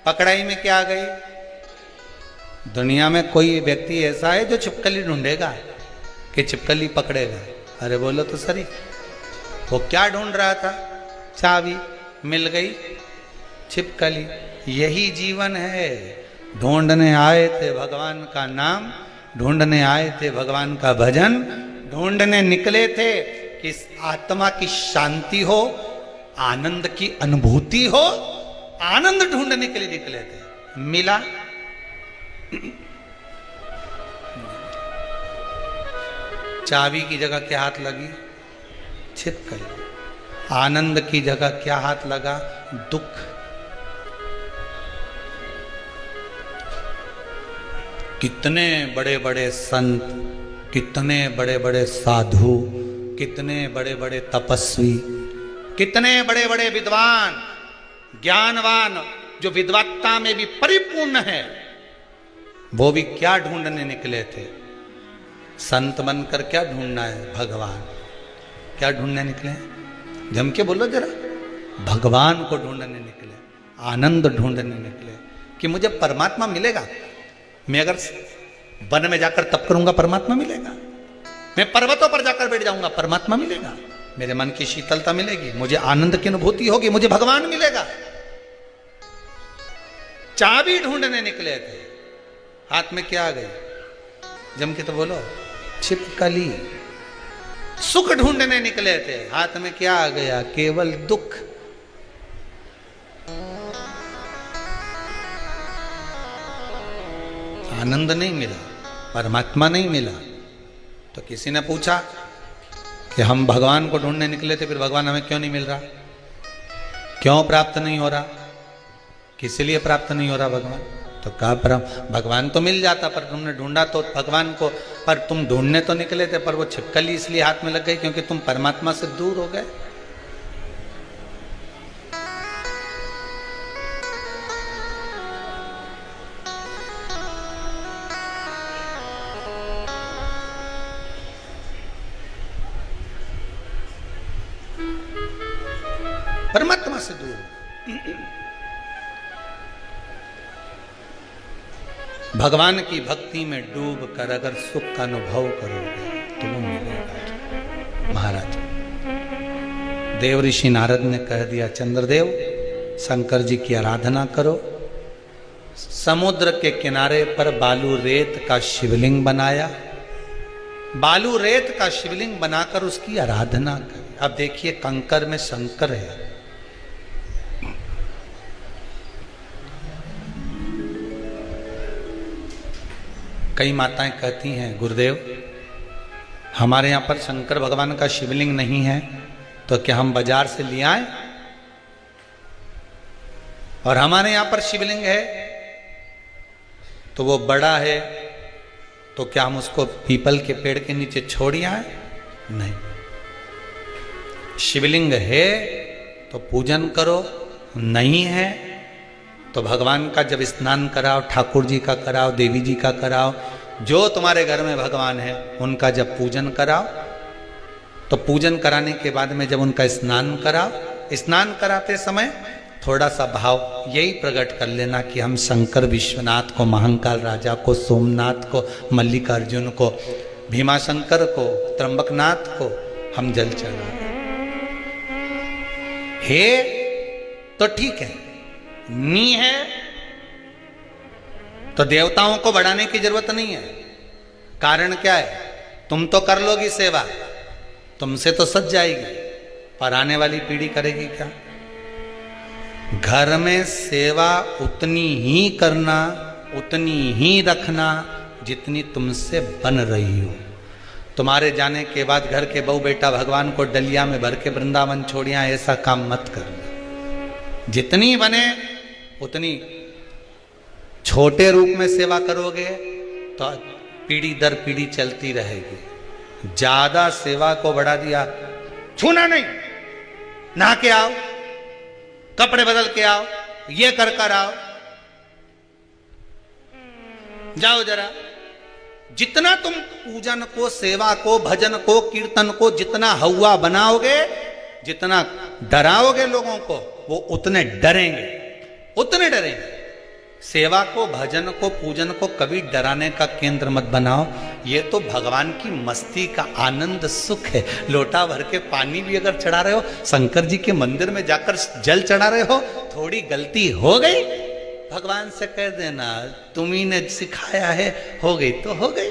पकड़ाई में क्या आ गई? दुनिया में कोई व्यक्ति ऐसा है जो छिपकली ढूंढेगा कि छिपकली पकड़ेगा? अरे बोलो तो सही। वो क्या ढूंढ रहा था? चाबी। मिल गई छिपकली। यही जीवन है। ढूंढने आए थे भगवान का नाम, ढूंढने आए थे भगवान का भजन, ढूंढने निकले थे कि इस आत्मा की शांति हो, आनंद की अनुभूति हो। आनंद ढूंढने के लिए निकले थे। मिला? चाबी की जगह क्या हाथ लगी? छिपकली। आनंद की जगह क्या हाथ लगा? दुख। कितने बड़े बड़े संत, कितने बड़े बड़े साधु, कितने बड़े बड़े तपस्वी, कितने बड़े बड़े विद्वान, ज्ञानवान, जो विद्वत्ता में भी परिपूर्ण है, वो भी क्या ढूंढने निकले थे? संत बनकर क्या ढूंढना है? भगवान। क्या ढूंढने निकले? जम के बोलो जरा। भगवान को ढूंढने निकले, आनंद ढूंढने निकले कि मुझे परमात्मा मिलेगा। मैं अगर वन में जाकर तप करूंगा, परमात्मा मिलेगा। मैं पर्वतों पर जाकर बैठ जाऊंगा, परमात्मा मिलेगा। मेरे मन की शीतलता मिलेगी, मुझे आनंद की अनुभूति होगी, मुझे भगवान मिलेगा। चाबी ढूंढने निकले थे, हाथ में क्या आ गई? जम के तो बोलो, छिपकली। सुख ढूंढने निकले थे, हाथ में क्या आ गया? केवल दुख। आनंद नहीं मिला, परमात्मा नहीं मिला। तो किसी ने पूछा कि हम भगवान को ढूंढने निकले थे, फिर भगवान हमें क्यों नहीं मिल रहा? क्यों प्राप्त नहीं हो रहा? किस लिए प्राप्त नहीं हो रहा भगवान? तो कहा भगवान तो मिल जाता, पर तुमने ढूंढा तो भगवान को, पर तुम ढूंढने तो निकले थे, पर वो छिपकली इसलिए हाथ में लग गई क्योंकि तुम परमात्मा से दूर हो गए। परमात्मा से दूर। भगवान की भक्ति में डूब कर अगर सुख का अनुभव करोगे तो वो मिलेगा। महाराज देव ऋषि नारद ने कह दिया, चंद्रदेव शंकर जी की आराधना करो। समुद्र के किनारे पर बालू रेत का शिवलिंग बनाया, बालू रेत का शिवलिंग बनाकर उसकी आराधना करें। अब देखिए, कंकर में शंकर है। कई माताएं कहती हैं, गुरुदेव हमारे यहाँ पर शंकर भगवान का शिवलिंग नहीं है, तो क्या हम बाजार से ले आए? और हमारे यहाँ पर शिवलिंग है तो वो बड़ा है, तो क्या हम उसको पीपल के पेड़ के नीचे छोड़ आए? नहीं। शिवलिंग है तो पूजन करो, नहीं है तो भगवान का जब स्नान कराओ, ठाकुर जी का कराओ, देवी जी का कराओ, जो तुम्हारे घर में भगवान है उनका जब पूजन कराओ, तो पूजन कराने के बाद में जब उनका स्नान कराओ, स्नान कराते समय थोड़ा सा भाव यही प्रकट कर लेना कि हम शंकर विश्वनाथ को, महाकाल राजा को, सोमनाथ को, मल्लिकार्जुन को, भीमाशंकर को, त्र्यंबकनाथ को हम जल चढ़ा है तो ठीक है, नी है तो देवताओं को बढ़ाने की जरूरत नहीं है। कारण क्या है? तुम तो कर लोगी सेवा, तुमसे तो सज जाएगी, पर आने वाली पीढ़ी करेगी क्या? घर में सेवा उतनी ही करना, उतनी ही रखना जितनी तुमसे बन रही हो। तुम्हारे जाने के बाद घर के बहू बेटा भगवान को डलिया में भर के वृंदावन छोड़िया, ऐसा काम मत करना। जितनी बने उतनी छोटे रूप में सेवा करोगे तो पीढ़ी दर पीढ़ी चलती रहेगी। ज्यादा सेवा को बढ़ा दिया, छूना नहीं, नहा के आओ, कपड़े बदल के आओ, ये कर आओ, जाओ जरा। जितना तुम पूजन को, सेवा को, भजन को, कीर्तन को जितना हवा बनाओगे, जितना डराओगे लोगों को, वो उतने डरेंगे, उतने डरेंगे। सेवा को, भजन को, पूजन को कभी डराने का केंद्र मत बनाओ। ये तो भगवान की मस्ती का आनंद सुख है। लोटा भर के पानी भी अगर चढ़ा रहे हो, शंकर जी के मंदिर में जाकर जल चढ़ा रहे हो, थोड़ी गलती हो गई, भगवान से कह देना तुम ही ने सिखाया है, हो गई तो हो गई,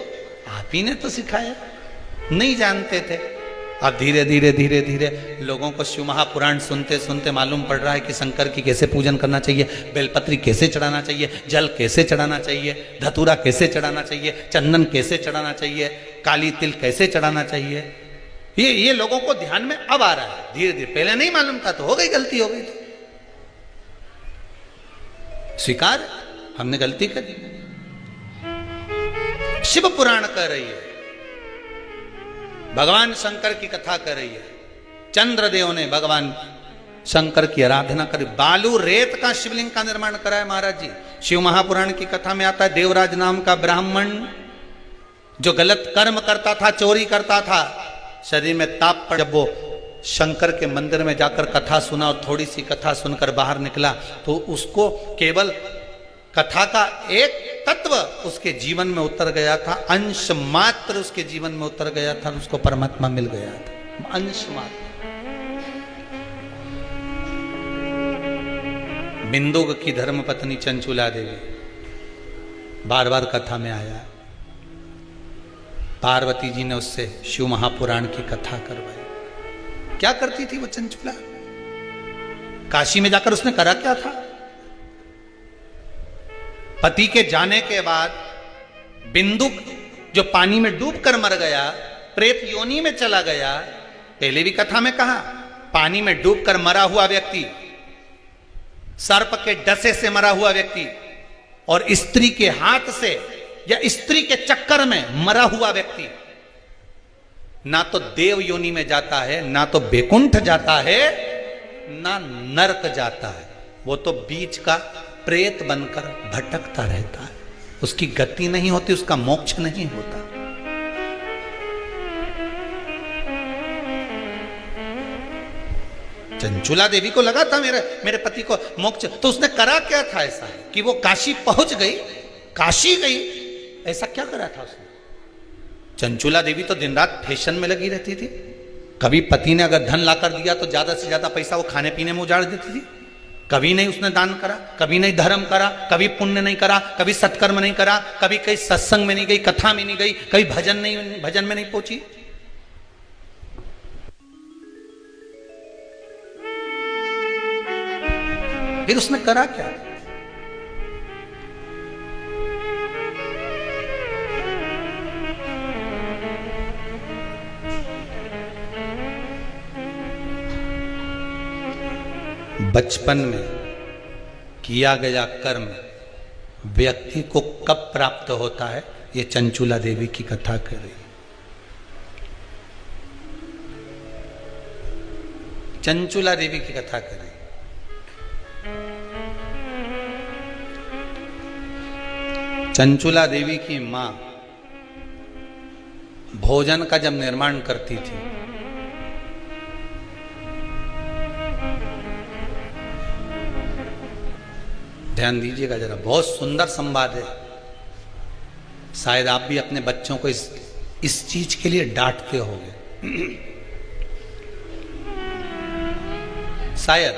आप ही ने तो सिखाया, नहीं जानते थे। अब धीरे धीरे धीरे धीरे लोगों को शिव महापुराण सुनते सुनते मालूम पड़ रहा है कि शंकर की कैसे पूजन करना चाहिए, बेलपत्री कैसे चढ़ाना चाहिए, जल कैसे चढ़ाना चाहिए, धतूरा कैसे चढ़ाना चाहिए, चंदन कैसे चढ़ाना चाहिए, काली तिल कैसे चढ़ाना चाहिए। ये लोगों को ध्यान में अब आ रहा है धीरे धीरे। पहले नहीं मालूम था तो हो गई, गलती हो गई तो स्वीकार, हमने गलती करी। शिव पुराण कह रही है, भगवान शंकर की कथा कर रही है। चंद्रदेव ने भगवान शंकर की आराधना करी, बालू रेत का शिवलिंग का निर्माण करा है महाराज जी। शिव महापुराण की कथा में आता है, देवराज नाम का ब्राह्मण जो गलत कर्म करता था, चोरी करता था, शरीर में ताप पड़, जब वो शंकर के मंदिर में जाकर कथा सुना और थोड़ी सी कथा सुनकर बाहर निकला तो उसको केवल कथा का एक तत्व उसके जीवन में उतर गया था, अंश मात्र उसके जीवन में उतर गया था, उसको परमात्मा मिल गया था, अंश मात्र। बिंदुक की धर्मपत्नी चंचुला देवी बार बार कथा में आया, पार्वती जी ने उससे शिव महापुराण की कथा करवाई। क्या करती थी वो चंचुला? काशी में जाकर उसने करा क्या था? पति के जाने के बाद बिंदुक जो पानी में डूबकर मर गया, प्रेत योनि में चला गया। पहले भी कथा में कहा, पानी में डूबकर मरा हुआ व्यक्ति, सर्प के डसे से मरा हुआ व्यक्ति और स्त्री के हाथ से या स्त्री के चक्कर में मरा हुआ व्यक्ति ना तो देव योनि में जाता है, ना तो बैकुंठ जाता है, ना नरक जाता है। वो तो बीच का प्रेत बनकर भटकता रहता है, उसकी गति नहीं होती, उसका मोक्ष नहीं होता। चंचुला देवी को लगा था मेरे पति को मोक्ष, तो उसने करा क्या था ऐसा कि वो काशी पहुंच गई, काशी गई, ऐसा क्या करा था उसने? चंचुला देवी तो दिन रात फैशन में लगी रहती थी। कभी पति ने अगर धन लाकर दिया तो ज्यादा से ज्यादा पैसा वो खाने पीने में उजाड़ देती थी। कभी नहीं उसने दान करा, कभी नहीं धर्म करा, कभी पुण्य नहीं करा, कभी सत्कर्म नहीं करा, कभी कहीं सत्संग में नहीं गई, कथा में नहीं गई, कभी भजन में नहीं पहुंची। फिर उसने करा क्या? बचपन में किया गया कर्म व्यक्ति को कब प्राप्त होता है, ये चंचुला देवी की कथा कर रही। चंचुला देवी की कथा कर रही। चंचुला देवी की मां भोजन का जब निर्माण करती थी, ध्यान दीजिएगा जरा, बहुत सुंदर संवाद है। शायद आप भी अपने बच्चों को इस चीज के लिए डांटते होंगे शायद।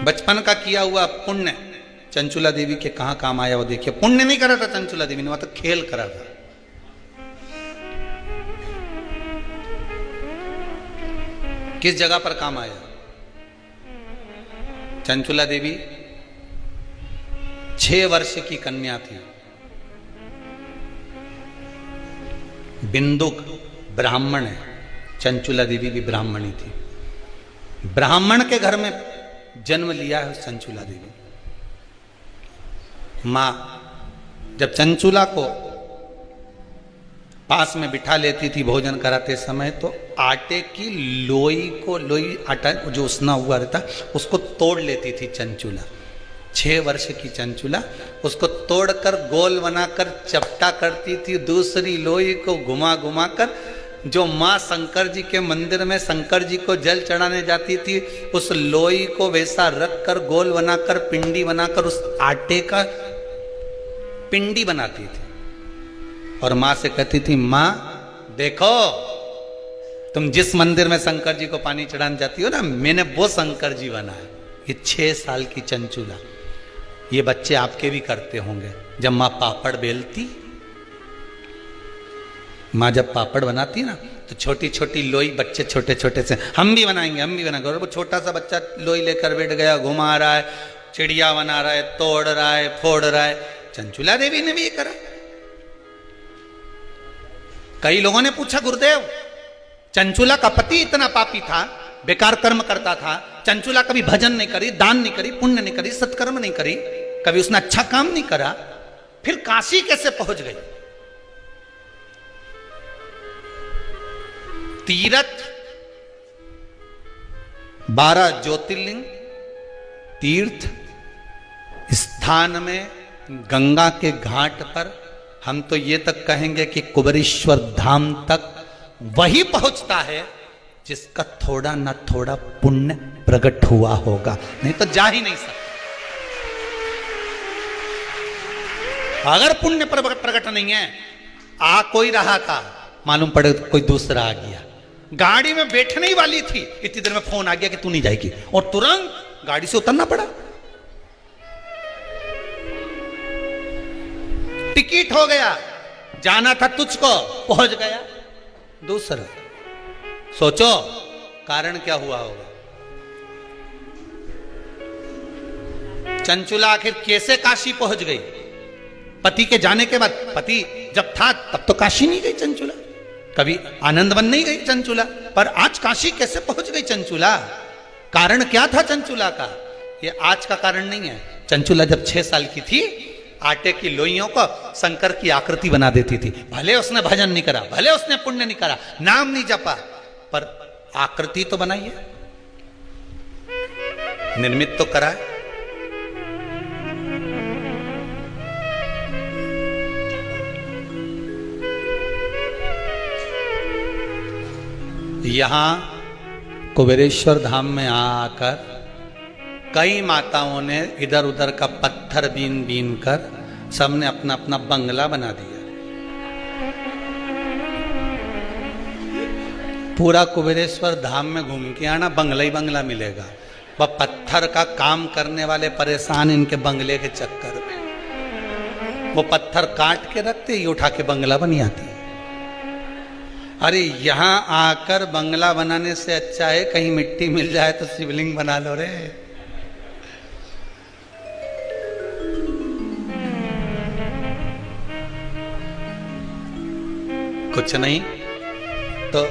बचपन का किया हुआ पुण्य चंचुला देवी के कहां काम आया वो देखिए। पुण्य नहीं करा था चंचुला देवी ने, वहां तो खेल करा था। किस जगह पर काम आया? चंचुला देवी 6 वर्ष की कन्या थी। बिंदुक ब्राह्मण है, चंचुला देवी भी ब्राह्मणी थी। ब्राह्मण के घर में जन्म लिया है चंचुला देवी। मां जब चंचुला को पास में बिठा लेती थी भोजन कराते समय, तो आटे की लोई आटा जो उसना हुआ रहता उसको तोड़ लेती थी चंचुला। 6 वर्ष की चंचुला उसको तोड़कर गोल बनाकर चपटा करती थी। दूसरी लोई को घुमा घुमा कर जो माँ शंकर जी के मंदिर में शंकर जी को जल चढ़ाने जाती थी, उस लोई को वैसा रख कर गोल बनाकर पिंडी बनाकर उस आटे का पिंडी बनाती थी। और माँ से कहती थी, माँ देखो तुम जिस मंदिर में शंकर जी को पानी चढ़ाने जाती हो ना, मैंने वो शंकर जी बनाया। ये 6 साल की चंचुला। ये बच्चे आपके भी करते होंगे। जब माँ पापड़ बेलती, माँ जब पापड़ बनाती ना, तो छोटी छोटी लोई बच्चे छोटे छोटे से, हम भी बनाएंगे हम भी बनाएंगे। और वो छोटा सा बच्चा लोई लेकर बैठ गया, घुमा रहा है, चिड़िया बना रहा है, तोड़ रहा है, फोड़ रहा है। चंचुला देवी ने भी ये करा। कई लोगों ने पूछा, गुरुदेव चंचुला का पति इतना पापी था, बेकार कर्म करता था, चंचुला कभी भजन नहीं करी, दान नहीं करी, पुण्य नहीं करी, सत्कर्म नहीं करी, कभी उसने अच्छा काम नहीं करा, फिर काशी कैसे पहुंच गई? तीर्थ 12 ज्योतिर्लिंग तीर्थ स्थान में गंगा के घाट पर, हम तो ये तक कहेंगे कि कुबेरेश्वर धाम तक वही पहुंचता है जिसका थोड़ा ना थोड़ा पुण्य प्रकट हुआ होगा, नहीं तो जा ही नहीं सकता। अगर पुण्य प्रकट नहीं है, आ कोई रहा था, मालूम पड़े कोई दूसरा आ गया, गाड़ी में बैठने ही वाली थी, इतनी देर में फोन आ गया कि तू नहीं जाएगी, और तुरंत गाड़ी से उतरना पड़ा। टिकट हो गया, जाना था तुझको, पहुंच गया दूसरा। सोचो कारण क्या हुआ होगा। चंचुला आखिर कैसे काशी पहुंच गई? पति के जाने के बाद, पति जब था तब तो काशी नहीं गई चंचुला, कभी आनंद वन नहीं गई चंचुला, पर आज काशी कैसे पहुंच गई चंचुला? कारण क्या था चंचुला का? ये आज का कारण नहीं है। चंचुला जब 6 साल की थी, आटे की लोइयों को शंकर की आकृति बना देती थी। भले उसने भजन नहीं करा, भले उसने पुण्य नहीं करा, नाम नहीं जपा, पर आकृति तो बनाई है, निर्मित तो करा है। यहां कुबेरेश्वर धाम में आकर कई माताओं ने इधर उधर का पत्थर बीन बीन कर सबने अपना अपना बंगला बना दिया। पूरा कुबेरेश्वर धाम में घूम के आना, बंगला ही बंगला मिलेगा। वह पत्थर का काम करने वाले परेशान इनके बंगले के चक्कर में, वो पत्थर काट के रखते ही उठा के बंगला बनी आती। अरे यहां आकर बंगला बनाने से अच्छा है कहीं मिट्टी मिल जाए तो शिवलिंग बना लो रे। कुछ नहीं तो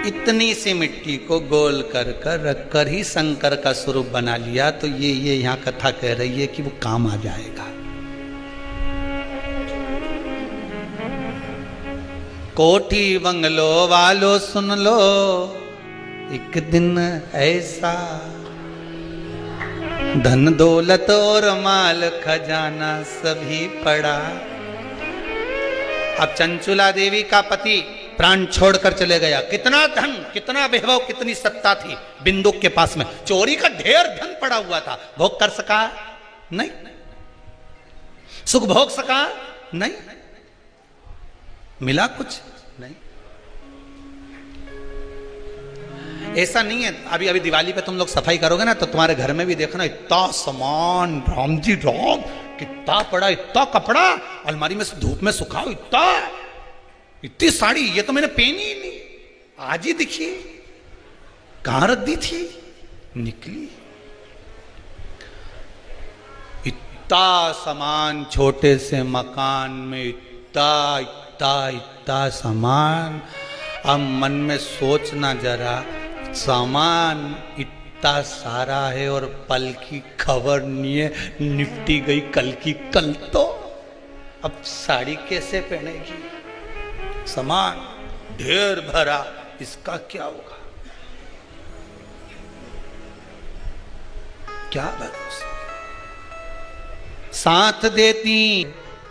इतनी सी मिट्टी को गोल कर कर रख कर ही शंकर का स्वरूप बना लिया, तो ये यहां कथा कह रही है कि वो काम आ जाएगा। कोठी बंगलो वालो सुन लो, एक दिन ऐसा धन दौलत और माल खजाना सभी पड़ा। अब चंचुला देवी का पति प्राण छोड़कर चले गया। कितना धन, कितना वैभव, कितनी सत्ता थी बिंदुक के पास में, चोरी का ढेर धन पड़ा हुआ था, भोग कर सका नहीं, सुख भोग सका नहीं, मिला कुछ नहीं। ऐसा नहीं है, अभी अभी दिवाली पे तुम लोग सफाई करोगे ना, तो तुम्हारे घर में भी देखना इतना सामान, राम जी राम, कितना पड़ा, इतना कपड़ा अलमारी में से धूप में सुखाओ, इतनी साड़ी, ये तो मैंने पहनी ही नहीं, आज ही दिखी, कहां रख दी थी, निकली। इतना सामान, छोटे से मकान में इतना इतना इतना सामान। अब मन में सोचना जरा, सामान इतना सारा है और पल की खबर नहीं है, निपटी गई कल की कल। तो अब साड़ी कैसे पहनेगी? सामान ढेर भरा, इसका क्या होगा? क्या भरोसा? साथ देती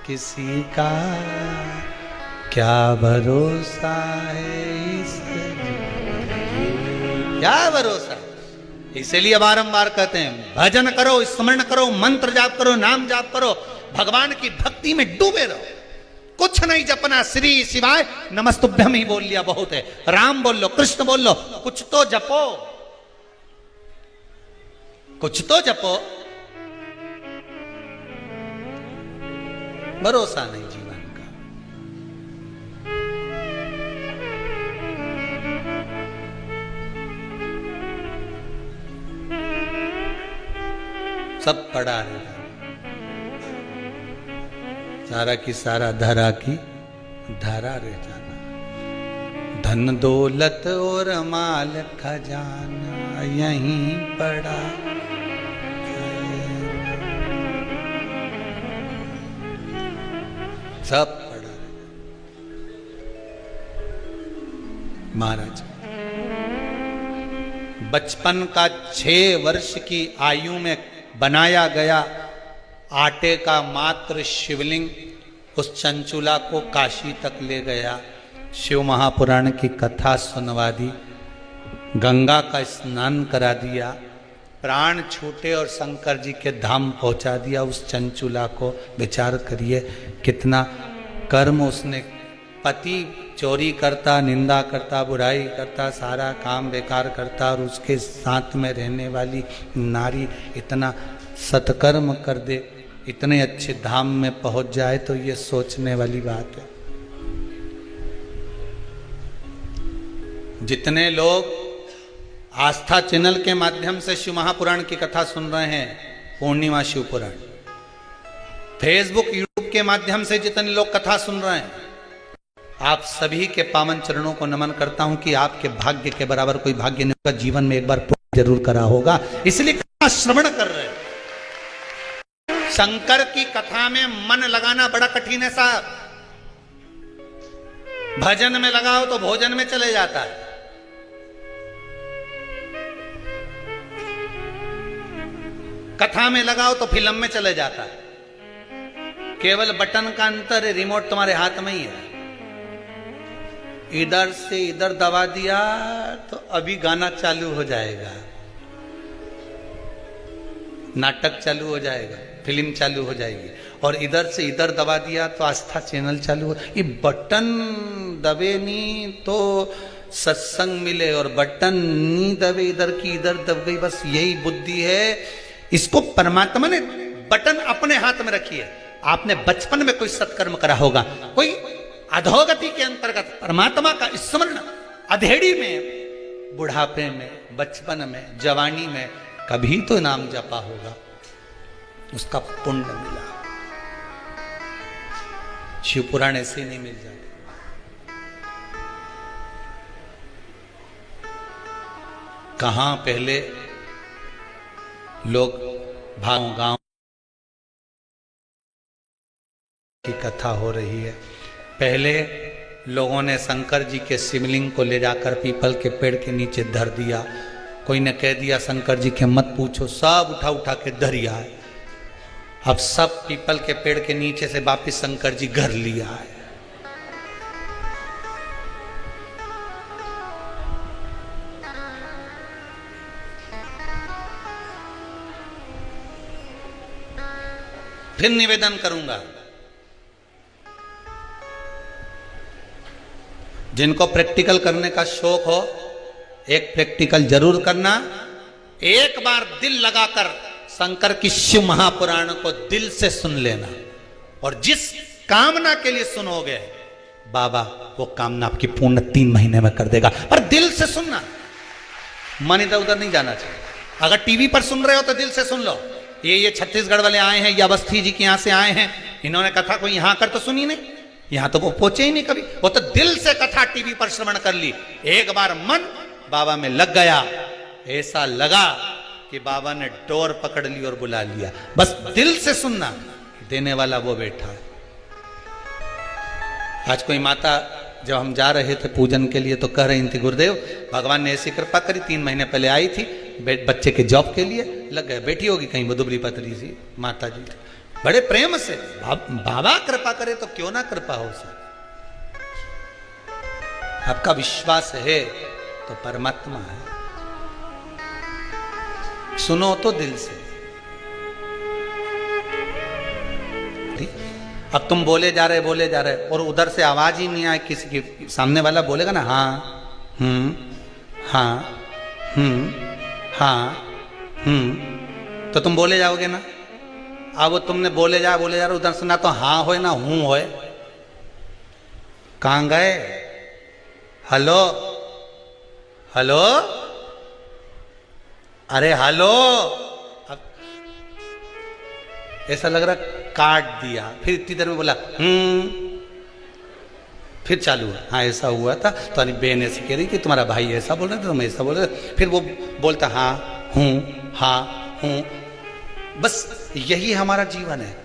किसी का क्या भरोसा है इस क्या भरोसा? इसीलिए बारंबार कहते हैं भजन करो, स्मरण करो, मंत्र जाप करो, नाम जाप करो, भगवान की भक्ति में डूबे रहो। कुछ नहीं जपना, श्री शिवाय नमस्तुभ्यम ही बोल लिया बहुत है। राम बोल लो, कृष्ण बोल लो, कुछ तो जपो, कुछ तो जपो। भरोसा नहीं जीवन का। सब पड़ा है, सारा की सारा धरा की धारा रह जाना। धन दौलत और माल खजाना यहीं पड़ा, सब पड़ा। महाराज बचपन का 6 वर्ष की आयु में बनाया गया आटे का मात्र शिवलिंग उस चंचुला को काशी तक ले गया। शिव महापुराण की कथा सुनवा दी, गंगा का स्नान करा दिया, प्राण छूटे और शंकर जी के धाम पहुंचा दिया उस चंचुला को। विचार करिए कितना कर्म उसने। पति चोरी करता, निंदा करता, बुराई करता, सारा काम बेकार करता, और उसके साथ में रहने वाली नारी इतना सत्कर्म कर दे, इतने अच्छे धाम में पहुंच जाए, तो ये सोचने वाली बात है। जितने लोग आस्था चैनल के माध्यम से शिव महापुराण की कथा सुन रहे हैं, पूर्णिमा शिव पुराण, फेसबुक यूट्यूब के माध्यम से जितने लोग कथा सुन रहे हैं, आप सभी के पावन चरणों को नमन करता हूं कि आपके भाग्य के बराबर कोई भाग्य नहीं होगा, जीवन में एक बार पुण्य जरूर करा होगा, इसलिए कथा श्रवण कर रहे हैं। शंकर की कथा में मन लगाना बड़ा कठिन है साहब। भजन में लगाओ तो भोजन में चले जाता है, कथा में लगाओ तो फिल्म में चले जाता है। केवल बटन का अंतर है, रिमोट तुम्हारे हाथ में ही है। इधर से इधर दबा दिया तो अभी गाना चालू हो जाएगा, नाटक चालू हो जाएगा, फिल्म चालू हो जाएगी, और इधर से इधर दबा दिया तो आस्था चैनल चालू हो। ये बटन दबे नहीं तो सत्संग मिले, और बटन नहीं दबे इधर की इधर दब गई, बस यही बुद्धि है। इसको परमात्मा ने बटन अपने हाथ में रखी है। आपने बचपन में कोई सत्कर्म करा होगा, कोई अधोगति के अंतर्गत परमात्मा का स्मरण अधेड़ी में, बुढ़ापे में, बचपन में, जवानी में कभी तो नाम जपा होगा, उसका पुण्य मिला। शिव पुराण ऐसे नहीं मिल जाते। कहां पहले लोग गांव की कथा हो रही है। पहले लोगों ने शंकर जी के शिवलिंग को ले जाकर पीपल के पेड़ के नीचे धर दिया। कोई ने कह दिया शंकर जी के मत पूछो, सब उठा उठा के धरिया है। अब सब पीपल के पेड़ के नीचे से वापिस शंकर जी घर लिया है। फिर निवेदन करूंगा, जिनको प्रैक्टिकल करने का शौक हो, एक प्रैक्टिकल जरूर करना। एक बार दिल लगाकर शंकर की शिव महापुराण को दिल से सुन लेना, और जिस कामना के लिए सुनोगे बाबा वो कामना आपकी पूर्ण 3 महीने में कर देगा। पर दिल से सुनना, मन इधर उधर नहीं जाना चाहिए। अगर टीवी पर सुन रहे हो तो दिल से सुन लो, ये छत्तीसगढ़ वाले आए हैं, ये अवस्थी जी के यहाँ से आए हैं, इन्होंने कथा कोई यहाँ कर तो सुनी नहीं, यहाँ तो वो पहुंचे ही नहीं कभी, वो तो दिल से कथा टीवी पर श्रवण कर ली। एक बार मन बाबा में लग गया, ऐसा लगा कि बाबा ने डोर पकड़ ली और बुला लिया। बस दिल से सुनना, देने वाला वो बैठा है। आज कोई माता जब हम जा रहे थे पूजन के लिए तो कह रही थी, गुरुदेव भगवान ने ऐसी कृपा करी, 3 महीने पहले आई थी, बच्चे के जॉब के लिए लग गए, बेटी होगी कहीं वो दुबली पतली सी माता जी, बड़े प्रेम से बाबा कृपा करे तो क्यों ना कृपा हो सर। आपका विश्वास है तो परमात्मा है, सुनो तो दिल से। अब तुम बोले जा रहे और उधर से आवाज ही नहीं आए किसी की, सामने वाला बोलेगा ना हाँ हाँ हाँ तो तुम बोले जाओगे ना। अब वो तुमने बोले जा रहे उधर से ना तो हाँ होए ना हूं होए। कहां गए? हेलो हेलो, अरे हेलो। अब ऐसा लग रहा काट दिया, फिर इतनी देर में बोला फिर चालू हुआ, हाँ ऐसा हुआ था, तो बहन ऐसी कह रही थी, तुम्हारा भाई ऐसा बोल रहा था, तुम ऐसा बोल रहे थे, फिर वो बोलता हाँ हूं। बस यही हमारा जीवन है।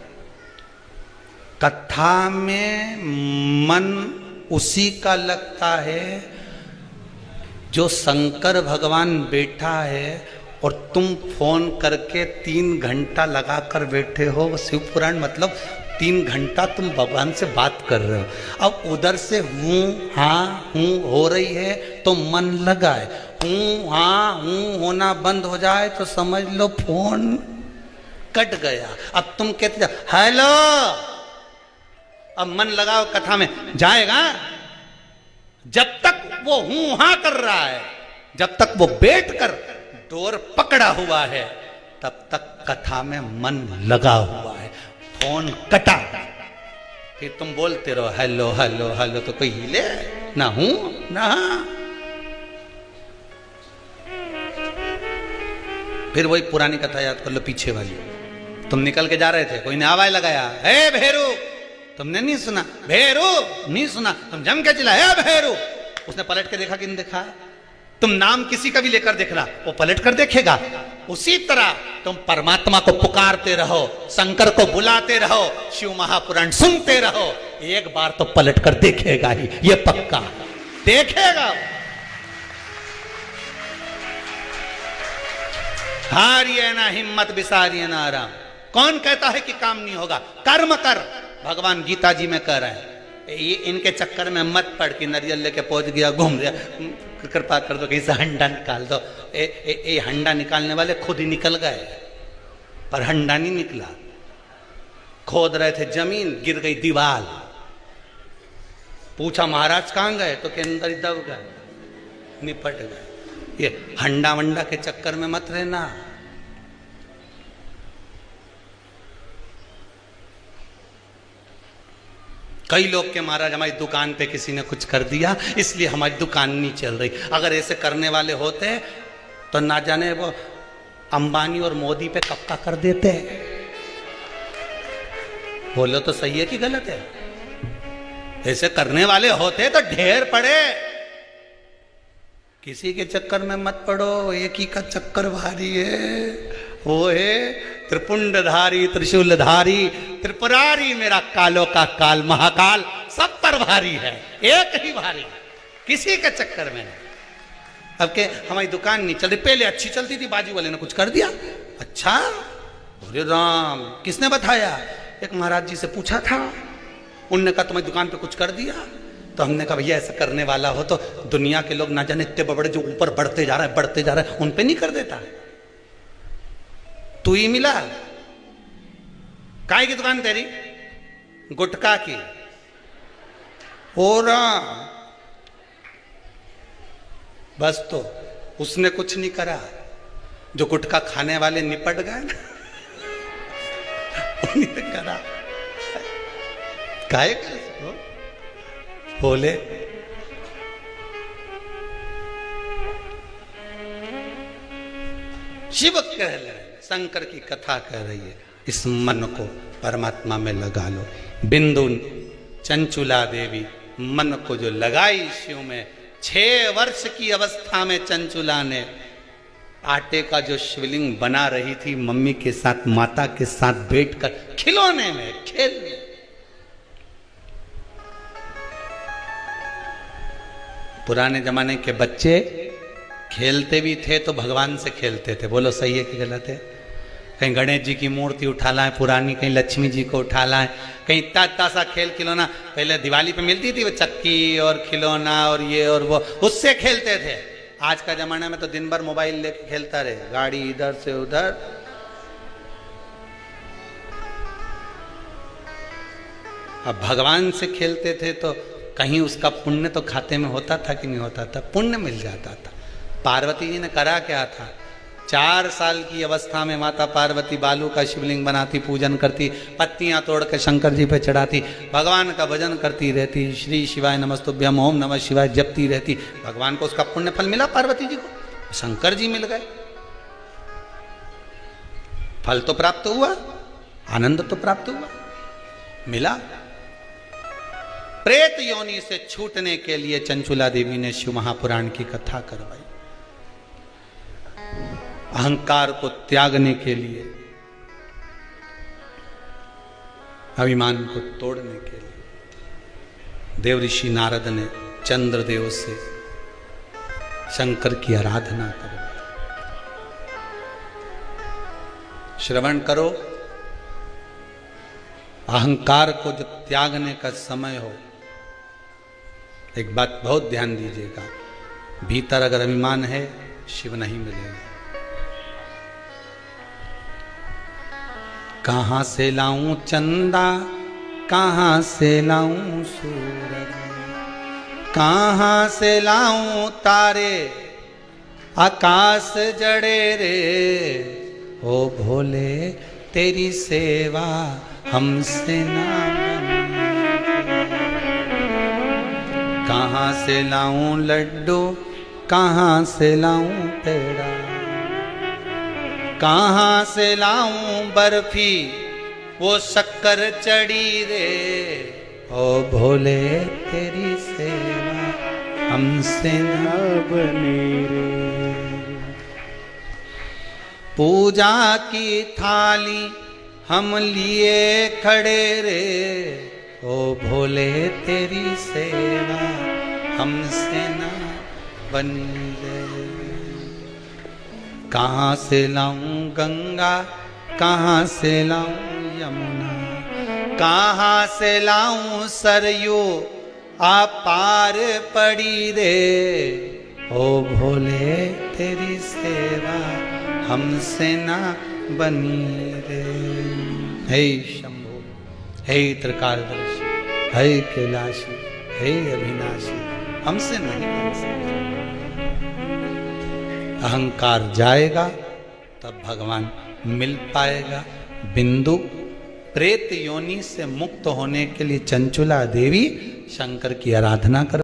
कथा में मन उसी का लगता है जो शंकर भगवान बैठा है और तुम फोन करके 3 घंटा लगाकर बैठे हो। शिव पुराण मतलब 3 घंटा तुम भगवान से बात कर रहे हो। अब उधर से हूँ हाँ हूँ हो रही है तो मन लगा है, हूँ हाँ हूँ होना बंद हो जाए तो समझ लो फोन कट गया। अब तुम कहते जाओ हेलो, अब मन लगाओ कथा में जाएगा। जब तक वो हूँ हाँ कर रहा है, जब तक वो बैठ कर डोर पकड़ा हुआ है, तब तक कथा में मन लगा हुआ है। फोन कटा फिर तुम बोलते रहो हेलो हेलो हेलो, तो कोई हिले ना हूं ना। फिर वही पुरानी कथा याद कर लो, पीछे वाली। तुम निकल के जा रहे थे, कोई ने आवाज लगाया हे भेरू, तुमने नहीं सुना, भेरू नहीं सुना, तुम जम के चिल्लाए हे भेरू। उसने पलट के देखा कि नहीं देखा? तुम नाम किसी का भी लेकर देख रहा, वो पलट कर देखेगा। उसी तरह तुम परमात्मा को पुकारते रहो, शंकर को बुलाते रहो, शिव महापुराण सुनते रहो, एक बार तो पलट कर देखेगा ही, ये पक्का देखेगा। हारिए ना हिम्मत, बिसारिए ना आराम। कौन कहता है कि काम नहीं होगा? कर्म कर, भगवान गीता जी में कह रहे हैं। ये इनके चक्कर में मत पड़ कि नरियल लेके पहुंच गया, घूम गया, कृपा कर दो कहीं से हंडा निकाल दो। ए हंडा निकालने वाले खुद ही निकल गए, पर हंडा नहीं निकला। खोद रहे थे जमीन, गिर गई दीवार। पूछा महाराज कहां गए, तो के अंदर ही दब गए, निपट गए। ये हंडा वंडा के चक्कर में मत रहना। कई लोग के महाराज हमारी दुकान पे किसी ने कुछ कर दिया इसलिए हमारी दुकान नहीं चल रही। अगर ऐसे करने वाले होते तो ना जाने वो अंबानी और मोदी पे कब्जा कर देते। बोलो तो सही है कि गलत है? ऐसे करने वाले होते तो ढेर पड़े। किसी के चक्कर में मत पड़ो, एक ही का चक्कर भारी है, वो है त्रिपुंडधारी त्रिशूलधारी त्रिपुरारी, मेरा कालों का काल महाकाल, सब पर भारी है, एक ही भारी, किसी के चक्कर में नहीं। अब के हमारी दुकान नहीं चल रही, पहले अच्छी चलती थी, बाजू वाले ने कुछ कर दिया। अच्छा, अरे राम, किसने बताया? एक महाराज जी से पूछा था, उनने कहा तुम्हारी दुकान पे कुछ कर दिया। तो हमने कहा भैया ऐसा करने वाला हो तो दुनिया के लोग ना जाने इतने बड़े जो ऊपर बढ़ते जा रहे हैं उन पे नहीं कर देता। तू ही मिला। काय की दुकान तेरी? गुटखा की। और बस तो उसने कुछ नहीं करा, जो गुटखा खाने वाले निपट गए ना उन्हीं ने करा। काय बोले शिव कह रहे, शंकर की कथा कह रही है, इस मन को परमात्मा में लगा लो। बिंदु चंचुला देवी मन को जो लगाई शिव में, 6 वर्ष की अवस्था में चंचुला ने आटे का जो शिवलिंग बना रही थी, मम्मी के साथ माता के साथ बैठकर खिलौने में खेल में। पुराने जमाने के बच्चे खेलते भी थे तो भगवान से खेलते थे। बोलो सही है कि गलत है? कहीं गणेश जी की मूर्ति उठा लाए पुरानी, कहीं लक्ष्मी जी को उठा लाए, कहीं इतना सा खेल खिलौना। पहले दिवाली पे मिलती थी वो चक्की और खिलौना और ये और वो, उससे खेलते थे। आज का जमाना में तो दिन भर मोबाइल लेके खेलता रहे, गाड़ी इधर से उधर। अब भगवान से खेलते थे तो कहीं उसका पुण्य तो खाते में होता था कि नहीं होता था? पुण्य मिल जाता था। पार्वती जी ने करा क्या था? 4 साल की अवस्था में माता पार्वती बालू का शिवलिंग बनाती, पूजन करती, पत्तियां तोड़ के शंकर जी पे चढ़ाती, भगवान का भजन करती रहती, श्री शिवाय नमस्तुभ्यम, ओम नमः शिवाय जपती रहती। भगवान को उसका पुण्य फल मिला, पार्वती जी को, शंकर जी मिल गए। फल तो प्राप्त हुआ, आनंद तो प्राप्त हुआ, मिला। प्रेत योनि से छूटने के लिए चंचुला देवी ने शिव महापुराण की कथा करवाई। अहंकार को त्यागने के लिए, अभिमान को तोड़ने के लिए देव ऋषि नारद ने चंद्रदेव से शंकर की आराधना करवाई। श्रवण करो, अहंकार को जब त्यागने का समय हो, एक बात बहुत ध्यान दीजिएगा, भीतर अगर अभिमान है शिव नहीं मिलेगा। कहां से लाऊं चंदा, कहां से लाऊं सूरज, कहां से लाऊं तारे, आकाश जड़े रे, ओ भोले तेरी सेवा हमसे ना बनी। कहां से लाऊं लड्डू, कहां से लाऊं पेड़ा, कहां से लाऊं बर्फी, वो शक्कर चढ़ी रे, ओ भोले तेरी सेवा हमसे ना बनी रे। पूजा की थाली हम लिए खड़े रे, ओ भोले तेरी सेवा हमसे ना बनी रे। कहाँ से लाऊं गंगा, कहाँ से लाऊं यमुना, कहाँ से लाऊं सरयू, अपार पड़ी रे, ओ भोले तेरी सेवा हमसे ना बनी रे। हे शंभो, हे त्रिकालदर्शी, हे कैलाशी, हे अविनाशी, हमसे नहीं बन सकता। अहंकार जाएगा तब भगवान मिल पाएगा। बिंदु प्रेत योनि से मुक्त होने के लिए चंचुला देवी शंकर की आराधना कर